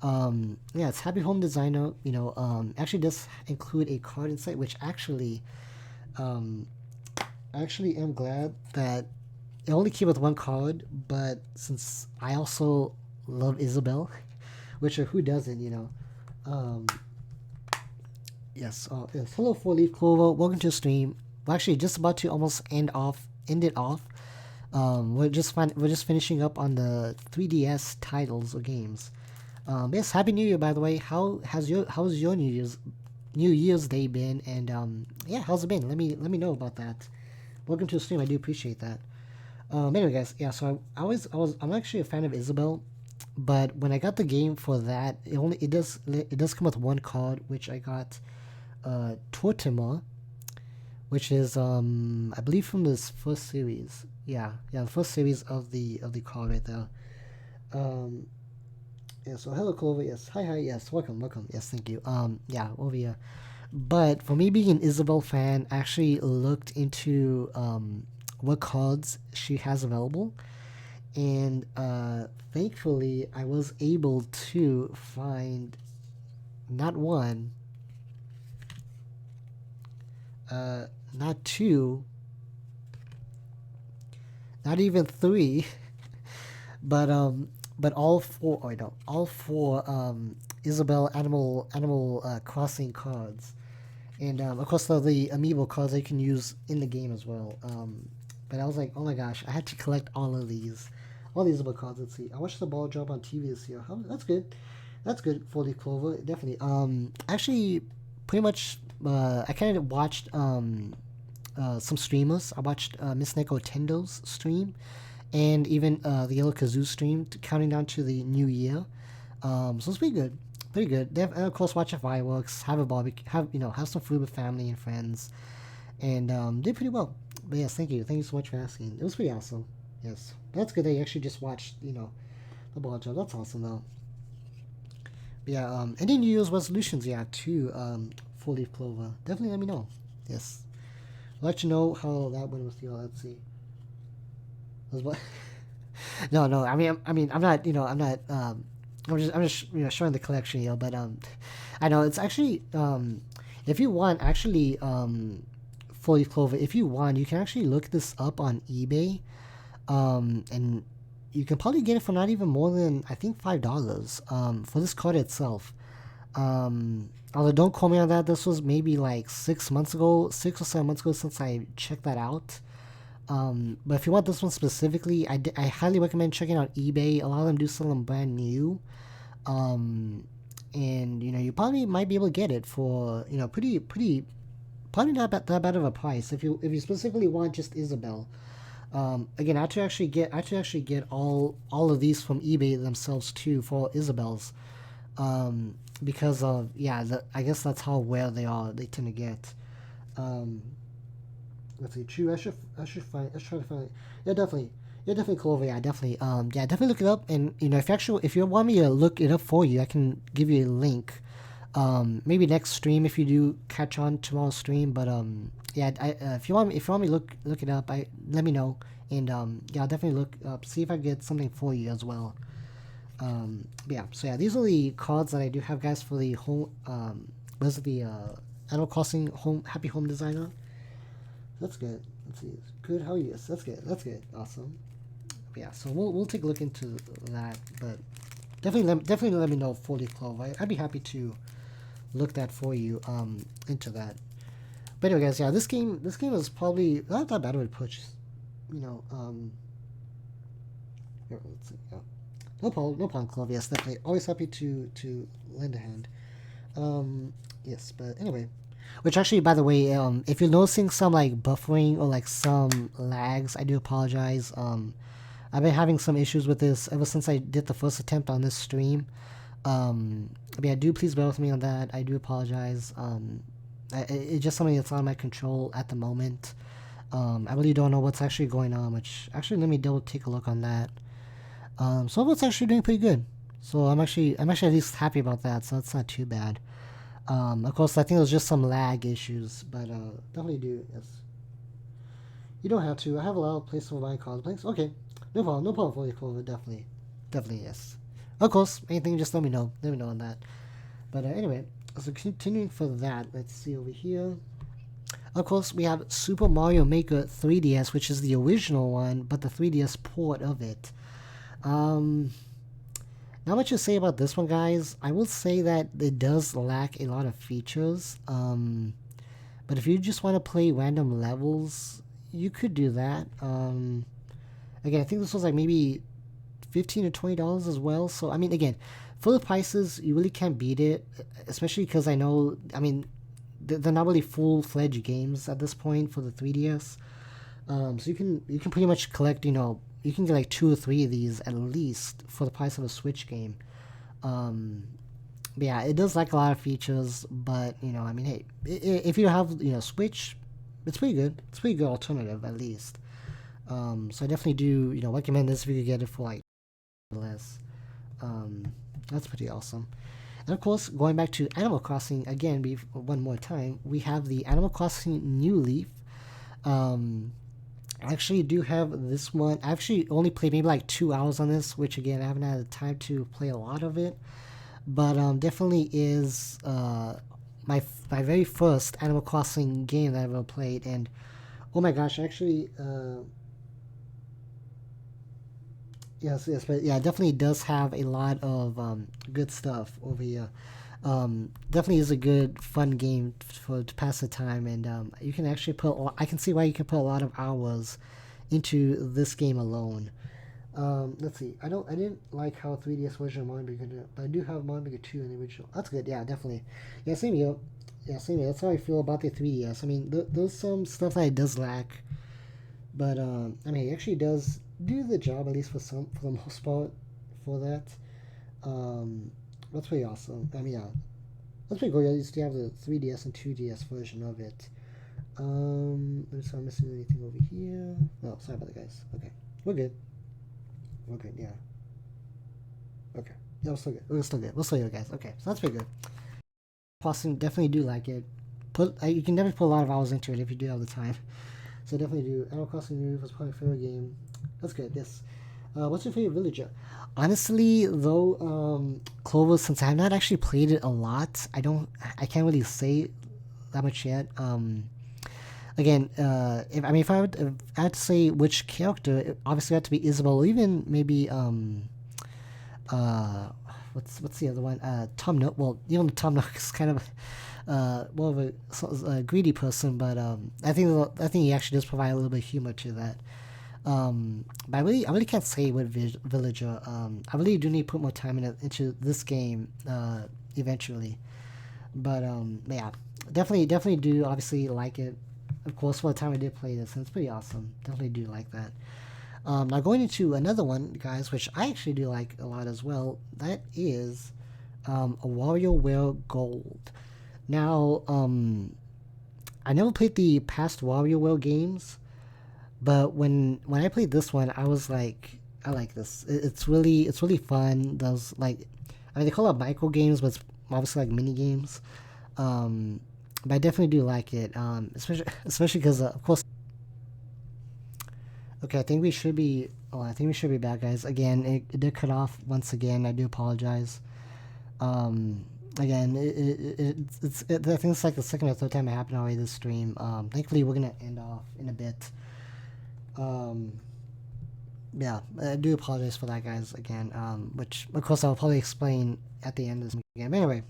Yeah, it's Happy Home Designer, you know, actually does include a card inside, which actually am glad that it only came with one card, but since I also love Isabelle, which who doesn't, you know. Yes, hello 4-leaf clover, welcome to the stream. We're actually just about to almost end it off. We're just finishing up on the 3DS titles or games. Yes, Happy New Year, by the way. How's your New Year's Day been? And yeah, how's it been? Let me know about that. Welcome to the stream. I do appreciate that. Anyway, guys, yeah. So I'm actually a fan of Isabelle. but when I got the game for that, it does come with one card, which I got Tortimer, which is I believe from this first series. Yeah, the first series of the card right there. Um, yeah. So hello Clover. Yes. Hi. Yes. Welcome. Yes. Thank you. Yeah. Over here. But for me being an Isabel fan, I actually looked into what cards she has available, and thankfully I was able to find not one, not two, not even three, but all four. Or no, all four Isabel Animal Crossing cards, and of course the amiibo cards that you can use in the game as well. But I was like, oh my gosh, I had to collect all of these, all these Isabel cards. Let's see. I watched the ball drop on TV this year. That's good. That's good. 40 Clover, definitely. Actually, pretty much. I kind of watched some streamers. I watched Miss Neko Tendo's stream, and even the Yellow Kazoo stream, counting down to the new year. So it's pretty good, pretty good. They have, and of course, watch the fireworks, have a barbecue, have some food with family and friends, and did pretty well. But yes, thank you so much for asking. It was pretty awesome. Yes, that's good that you actually just watched, the ball job. That's awesome though. But yeah, any New Year's resolutions? Yeah, too. Four leaf clover. Definitely let me know. Yes, I'll let you know how that went with you. Let's see. What? No. I'm not. I'm not. I'm just showing the collection here. But I know it's actually if you want actually four leaf clover. If you want, you can actually look this up on eBay. And you can probably get it for not even more than I think $5 for this card itself. Although don't quote me on that. This was maybe like 6 or 7 months ago since I checked that out. But if you want this one specifically, I highly recommend checking out eBay. A lot of them do sell them brand new. And you probably might be able to get it for pretty probably not that bad of a price if you specifically want just Isabel. Again, I had to actually get all of these from eBay themselves too for Isabel's, because of I guess that's how rare they are. They tend to get. Let's see. True. I should try to find it. Yeah, definitely Clover. Yeah, definitely. Definitely look it up. And if you want me to look it up for you, I can give you a link. Maybe next stream if you do catch on tomorrow's stream. But if you want me to look it up, let me know. And I'll definitely look up, see if I can get something for you as well. These are the cards that I do have, guys, for the home. Was it the Animal Crossing Happy Home Designer? That's good. Let's see. Good. How are you? Yes, that's good. Awesome. So we'll take a look into that. But definitely let me know 40 Clove. I'd be happy to look that for you into that. But anyway, guys, this game is probably not that bad of a purchase. Here, let's see. Yeah. No problem, Clove. Yes, definitely. Always happy to lend a hand. Yes, but anyway. Which actually, by the way, if you're noticing some like buffering or like some lags, I do apologize. I've been having some issues with this ever since I did the first attempt on this stream. Do please bear with me on that. I do apologize. It's just something that's out of my control at the moment. I really don't know what's actually going on. Which actually, let me take a look on that. So it's actually doing pretty good. So I'm actually at least happy about that. So that's not too bad. Of course, I think it was just some lag issues, but definitely do. Yes, you don't have to. I have a lot of places for buying cards. Blanks. Okay, no problem for you, Clover. Definitely yes. Of course, anything, just let me know. Let me know on that. But anyway, so continuing for that, let's see over here. Of course, we have Super Mario Maker 3DS, which is the original one, but the 3DS port of it. Not much to say about this one, guys. I will say that it does lack a lot of features. But if you just want to play random levels, you could do that. Again, I think this was like maybe $15 or $20 as well. So, I mean, again, for the prices, you really can't beat it. Especially because I know, they're not really full-fledged games at this point for the 3DS. So you can pretty much collect, you can get like 2 or 3 of these at least for the price of a Switch game. But yeah, it does like a lot of features, but you know, I mean, hey, if you have, you know, Switch, it's pretty good. It's a pretty good alternative at least. So I definitely do, you know, recommend this if you could get it for like less. That's pretty awesome. And of course, going back to Animal Crossing again, one more time, we have the Animal Crossing New Leaf. I actually do have this one. I actually only played maybe like 2 hours on this, which again, I haven't had the time to play a lot of it. But definitely is my very first Animal Crossing game that I've ever played. And oh my gosh, actually, yes, but yeah, it definitely does have a lot of good stuff over here. Definitely is a good, fun game to pass the time, and you can actually put. I can see why you can put a lot of hours into this game alone. Let's see. I didn't like how 3DS version of Mario Maker did, but I do have Mario Maker 2 in the original. That's good. Yeah, definitely. Yeah, same here. Yeah, same here. That's how I feel about the 3DS. I mean, there's some stuff that it does lack, but I mean, it actually does do the job at least for the most part, for that. That's pretty awesome. I mean, yeah, that's pretty cool. At least you have the 3DS and 2DS version of it. Let me see if I'm missing anything over here. Oh, sorry about that, guys. Okay, we're good. We're good. Yeah. Okay. Yeah, we're still good. We're still good. We're still good, guys. Okay, so that's pretty good. Crossing, definitely do like it. You can definitely put a lot of hours into it if you do have the time. So definitely do. Animal Crossing New Leaf was probably my favorite game. That's good. Yes. What's your favorite villager? Honestly, though, Clover, since I have not actually played it a lot, I can't really say that much yet. Again, if I had to say which character, it obviously had to be Isabel, or even maybe what's the other one? Tom Nook. Well, even Tom Nook is kind of more of a greedy person, but I think he actually does provide a little bit of humor to that. But I really can't say what villager. I really do need to put more time into this game eventually. But yeah, definitely do obviously like it. Of course, for the time I did play this, and it's pretty awesome. Definitely do like that. Now going into another one, guys, which I actually do like a lot as well. That is a WarioWare Gold. Now, I never played the past WarioWare games, but when I played this one, I was like, I like this. It's really fun. Those like, I mean, they call it micro games, but it's obviously like mini games. But I definitely do like it. Especially because of course. Okay, I think we should be. Oh, I think we should be back, guys. Again, it did cut off once again. I do apologize. Again, I think it's like the second or third time it happened already this stream. Thankfully, we're gonna end off in a bit. Yeah, I do apologize for that, guys. Again, which of course I'll probably explain at the end of this game. But anyway,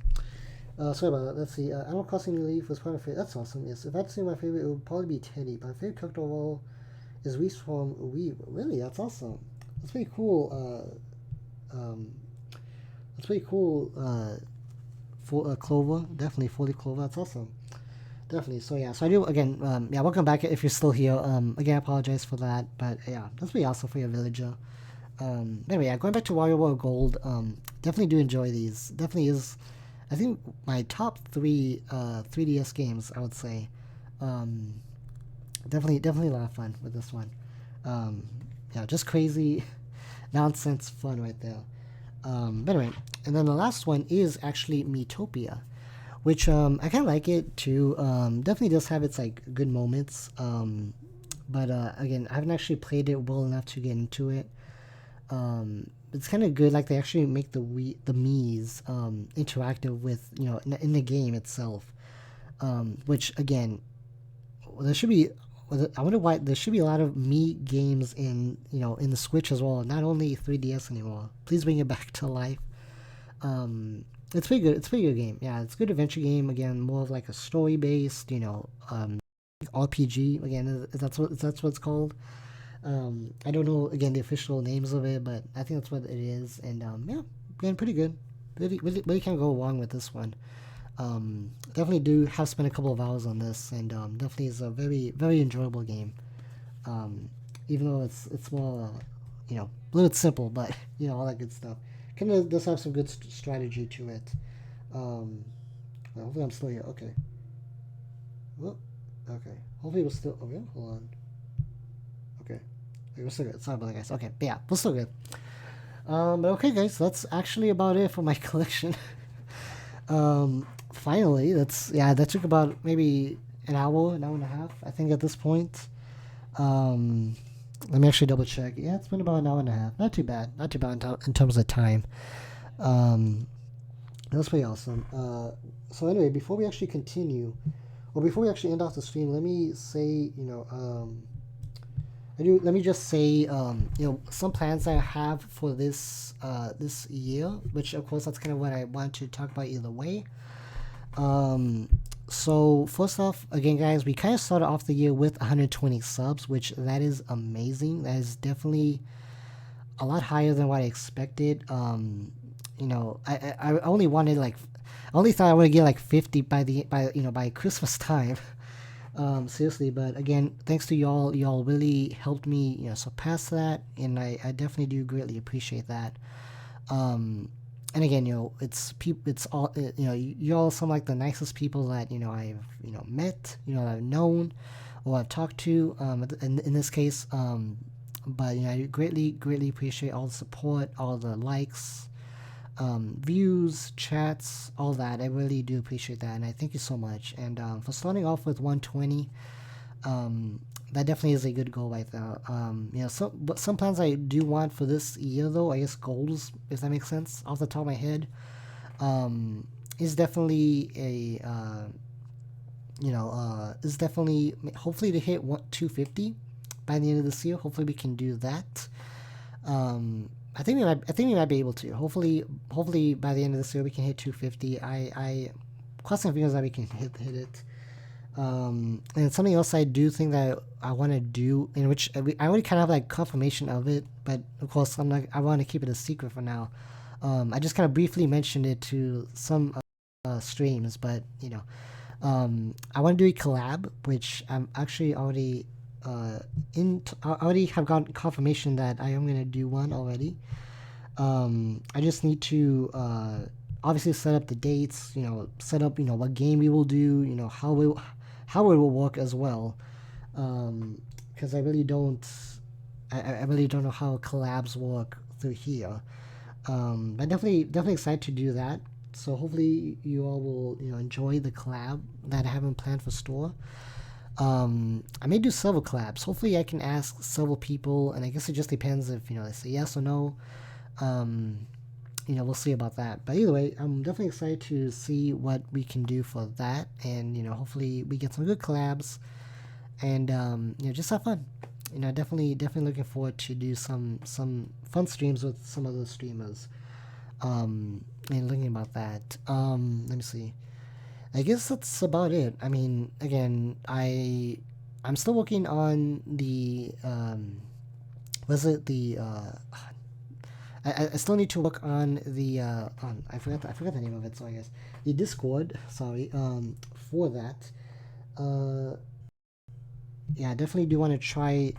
sorry about that. Let's see. Animal Crossing New Leaf was probably my favorite. That's awesome. Yes, if I had to say my favorite, it would probably be Teddy. But my favorite character overall is Reese from Wii. Really, that's awesome. That's pretty cool. That's pretty cool. For Clover, definitely 40 Clover. That's awesome. Definitely. So yeah. So I do again. Yeah. Welcome back if you're still here. Again, I apologize for that, but yeah, that's pretty awesome for your villager. Anyway, yeah. Going back to WarioWare Gold. Definitely do enjoy these. Definitely is. I think my top 3 3DS games. I would say. Definitely a lot of fun with this one. Yeah, just crazy nonsense fun right there. But anyway, and then the last one is actually Miitopia, which I kind of like it too. Definitely does have its like good moments. But again, I haven't actually played it well enough to get into it. It's kind of good. Like they actually make the Mii's interactive with in the game itself. Which again, there should be. I wonder why there should be a lot of Mii games in the Switch as well, not only 3DS anymore. Please bring it back to life. It's pretty good. It's a pretty good game. Yeah, it's a good adventure game. Again, more of like a story based, RPG. Again, that's what it's called. I don't know again the official names of it, but I think that's what it is. And yeah, again, pretty good. Really can't go wrong with this one. Definitely do have spent a couple of hours on this, and definitely is a very enjoyable game. Even though it's more a little bit simple, but all that good stuff. Kind of does have some good strategy to it. Um, hopefully I'm still here. Okay. Whoop. Okay. Hopefully we're still. Okay, hold on. Okay. Okay, we're still good. Sorry about that, guys. Okay, but yeah, we're still good. But okay, guys, that's actually about it for my collection. Finally, that took about maybe an hour and a half, I think, at this point. Um, Let me actually double check. Yeah, it's been about an hour and a half. Not too bad. Not too bad in terms of time. Um, that's pretty awesome. So anyway, before we actually continue, or before we actually end off the stream, let me say, let me just say, some plans that I have for this year, which of course that's kind of what I want to talk about either way. So first off, again, guys, we kind of started off the year with 120 subs, which that is amazing. That is definitely a lot higher than what I expected. I only wanted I only thought I would get like 50 by Christmas time. Seriously, but again, thanks to y'all really helped me, surpass that, and I definitely do greatly appreciate that. And again, it's all, y'all some like the nicest people that I've met, I've known, or I've talked to. In this case, but I greatly appreciate all the support, all the likes, views, chats, all that. I really do appreciate that, and I thank you so much. And for starting off with 120, that definitely is a good goal right there. But some plans I do want for this year, though, I guess goals, if that makes sense, off the top of my head, is definitely is definitely hopefully to hit 250 by the end of this year. Hopefully we can do that. I think we might be able to. Hopefully by the end of this year we can hit 250. I crossing fingers that we can hit it. And something else I do think that I want to do, in which I already kind of have like confirmation of it, but of course I want to keep it a secret for now. I just kind of briefly mentioned it to some streams, but I want to do a collab, which I'm actually already I already have gotten confirmation that I am gonna do one already. I just need to obviously set up the dates, set up what game we will do, how it will work as well. Because I really don't know how collabs work through here. But definitely excited to do that. So hopefully you all will enjoy the collab that I haven't planned for store. I may do several collabs. Hopefully I can ask several people, and I guess it just depends if they say yes or no. We'll see about that. But either way, I'm definitely excited to see what we can do for that, and hopefully we get some good collabs, and just have fun. Definitely looking forward to do some fun streams with some other streamers. And thinking about that. Let me see. I guess that's about it. I mean, again, I'm still working on the was it the I still need to work on the I forgot the name of it. So I guess the Discord. Sorry. For that. Yeah, I definitely do want to try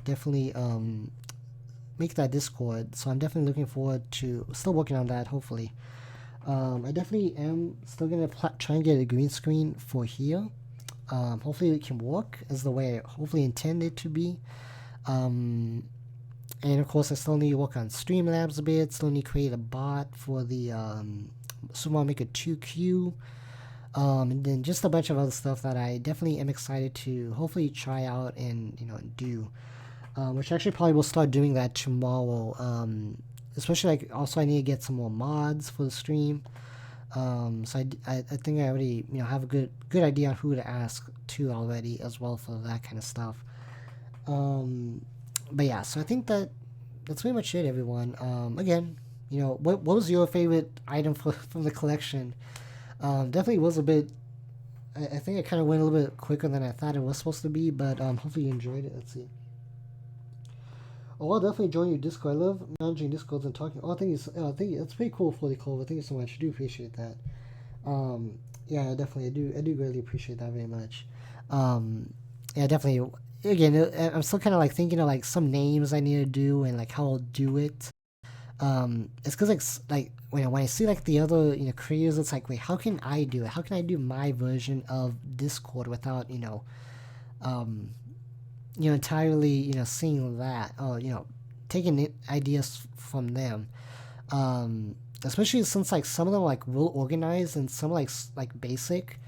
make that Discord. So I'm definitely looking forward to still working on that. Hopefully. I definitely am still gonna try and get a green screen for here. Hopefully it can work as the way I hopefully intend it to be. And of course I still need to work on Streamlabs a bit. Still need to create a bot for the Super Mario Maker 2Q. And then just a bunch of other stuff that I definitely am excited to hopefully try out and do. Which actually probably will start doing that tomorrow. Especially also I need to get some more mods for the stream. So I think I already have a good idea on who to ask to already as well for that kind of stuff. But yeah, so I think that's pretty much it, everyone. Again, what was your favorite item from the collection? Definitely was a bit. I think it kind of went a little bit quicker than I thought it was supposed to be, but hopefully you enjoyed it. Let's see. Oh, I'll definitely join your Discord. I love managing Discords and talking. Oh, I think it's pretty cool for the Clover. Thank you so much. I do appreciate that. Yeah, definitely. I do greatly appreciate that very much. Yeah, definitely. again, I'm still kind of like thinking of like some names I need to do and like how I'll do it. It's because like when I see like the other creators, it's like, wait, how can I do it? How can I do my version of Discord without um entirely seeing that, or taking ideas from them. Especially since like some of them like well organized and some like basic.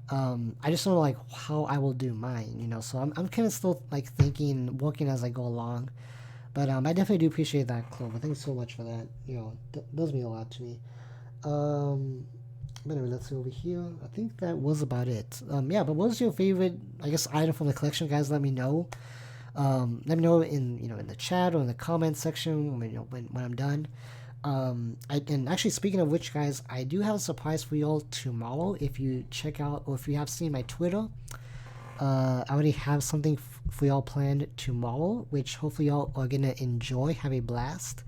I just don't know like how I will do mine, so I'm kind of still like thinking, working as I go along. But I definitely do appreciate that, Clover. Thanks so much for that. Does mean a lot to me. Um, but anyway, let's see over here. I think that was about it. Yeah, but what was your favorite, I guess, item from the collection, guys? Let me know. Let me know in in the chat or in the comment section when I'm done. And actually, speaking of which, guys, I do have a surprise for y'all tomorrow. If you check out or if you have seen my Twitter, I already have something for y'all planned tomorrow, which hopefully y'all are gonna enjoy, have a blast.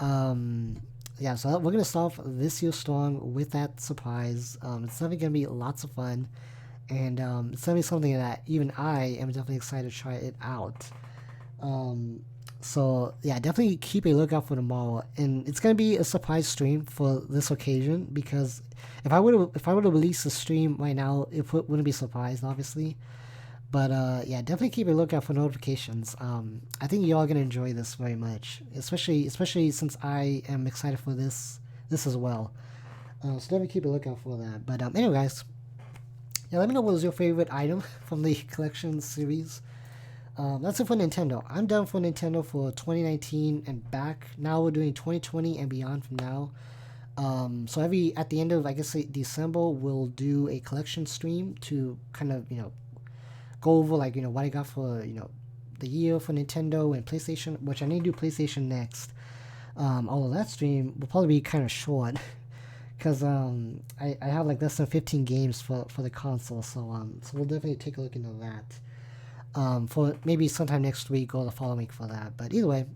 Um, yeah, so we're gonna start off this year strong with that surprise. It's definitely gonna be lots of fun, and it's definitely something that even I am definitely excited to try it out. Um, so yeah, definitely keep a lookout for tomorrow, and it's gonna be a surprise stream for this occasion because if I would have released the stream right now, it wouldn't be surprised, obviously. But yeah, definitely keep a lookout for notifications. I think you all gonna enjoy this very much, especially since I am excited for this as well. So definitely keep a lookout for that. But anyway, guys, yeah, let me know what was your favorite item from the collection series. That's it for Nintendo. I'm done for Nintendo for 2019 and back. Now we're doing 2020 and beyond from now. So at the end of I guess December, we'll do a collection stream to kind of go over like what I got for the year for Nintendo and PlayStation, which I need to do PlayStation next. Although that stream will probably be kind of short because I have like less than 15 games for the console, so we'll definitely take a look into that. For maybe sometime next week or the following week for that. But either way,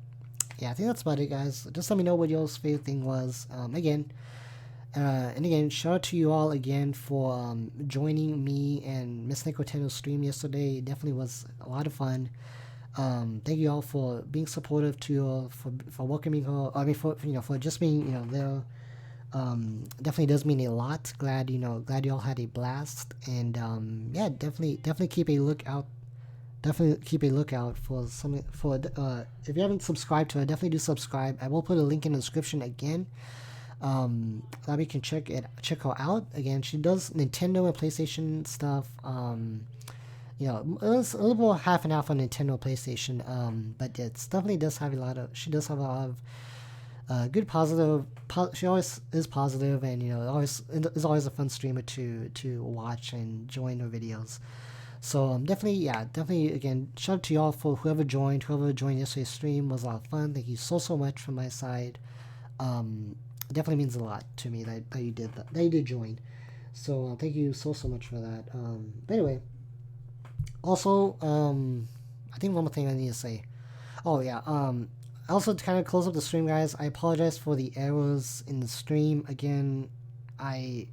yeah, I think that's about it, guys. Just let me know what your favorite thing was. And again, shout out to you all again for joining me and Miss Nicotendo's stream yesterday. It definitely was a lot of fun. Thank you all for being supportive to her, for welcoming her. I mean, for just being there. Definitely does mean a lot. Glad glad you all had a blast. And yeah, definitely keep a lookout. Definitely keep a lookout for something for. If you haven't subscribed to her, definitely do subscribe. I will put a link in the description again. That we can check her out. Again, she does Nintendo and PlayStation stuff. It's a little more half and half on Nintendo PlayStation. But it definitely does have a lot of. She does have a lot of good positive. She always is positive, and always is always a fun streamer to watch and join her videos. So definitely again, shout out to y'all for whoever joined yesterday's stream. Was a lot of fun. Thank you so much from my side. It definitely means a lot to me that you did join. So thank you so much for that. But anyway, also I think one more thing I need to say. Oh yeah, also to kind of close up the stream, guys, I apologize for the errors in the stream. Again, I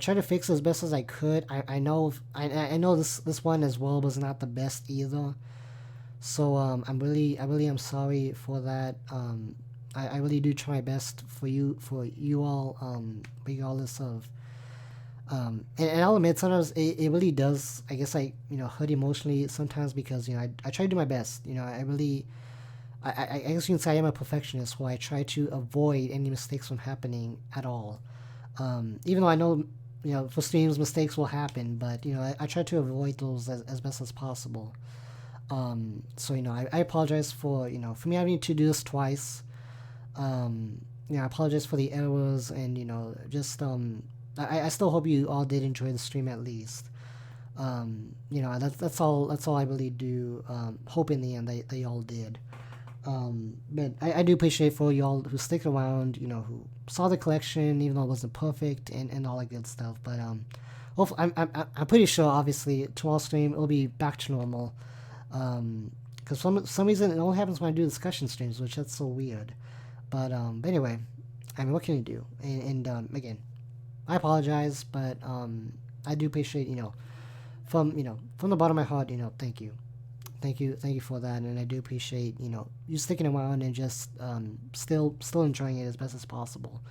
tried to fix it as best as I could. I know this one as well was not the best either. So I really am sorry for that. I really do try my best for you all regardless of and I'll admit sometimes it really does, I guess, like hurt emotionally sometimes because I try to do my best. I really I guess you can say I am a perfectionist where I try to avoid any mistakes from happening at all. Even though I know for streams mistakes will happen, but I try to avoid those as best as possible. So I apologize for for me having to do this twice. I apologize for the errors and just I still hope you all did enjoy the stream at least. That's all I really do hope in the end that you all did. But I do appreciate for y'all who stick around, who saw the collection even though it wasn't perfect and all that good stuff. But hopefully, I'm pretty sure obviously tomorrow's stream it'll be back to normal. Because for some reason it only happens when I do discussion streams, which that's so weird. But anyway, I mean, what can you do? And again, I apologize, but I do appreciate from the bottom of my heart, thank you. thank you for that, and I do appreciate you sticking around and just still enjoying it as best as possible.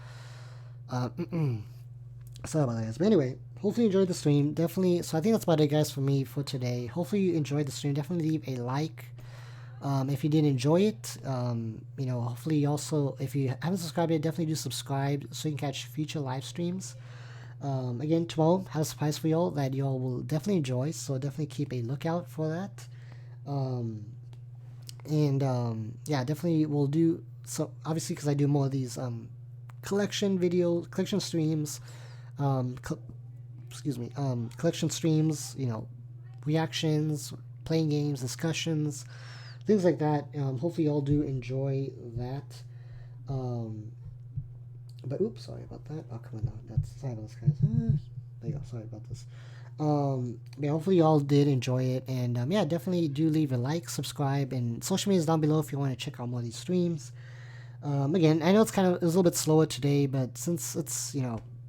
Uh, Sorry about that, guys. But anyway, hopefully you enjoyed the stream. Definitely. So I think that's about it, guys, for me for today. Hopefully you enjoyed the stream. Definitely leave a like. If you did enjoy it, hopefully you also, if you haven't subscribed yet, definitely do subscribe so you can catch future live streams. Again, tomorrow has a surprise for y'all that y'all will definitely enjoy. So definitely keep a lookout for that. Yeah, definitely we'll do. So obviously, because I do more of these collection videos, collection streams, um, co- collection streams, reactions, playing games, discussions, things like that. Hopefully, y'all do enjoy that. Um, but oops, sorry about that. Oh, come on now. Sorry about this, guys. There you go. Sorry about this. Yeah, hopefully y'all did enjoy it, and yeah, definitely do leave a like, subscribe, and social media is down below if you want to check out more of these streams. Again, I know it was a little bit slower today, but since it's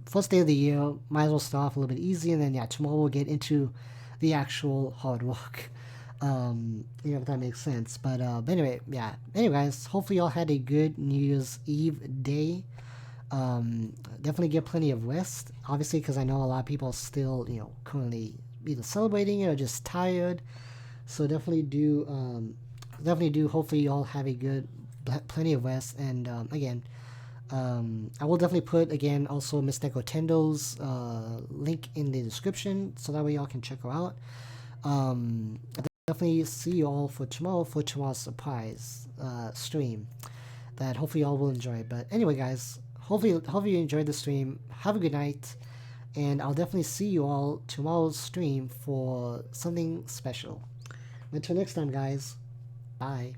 first day of the year, might as well start off a little bit easy, and then yeah, tomorrow we'll get into the actual hard work. If that makes sense. But anyway, yeah. Anyway, guys, hopefully y'all had a good New Year's Eve day. Definitely get plenty of rest, obviously, because I know a lot of people still, currently either celebrating it or just tired. So definitely do. Hopefully, you all have a good, plenty of rest. And again, I will definitely put again also Miss Tendo's link in the description, so that way y'all can check her out. I'll definitely see you all for tomorrow's surprise stream that hopefully y'all will enjoy. But anyway, guys, hopefully you enjoyed the stream. Have a good night, and I'll definitely see you all tomorrow's stream for something special. Until next time, guys. Bye.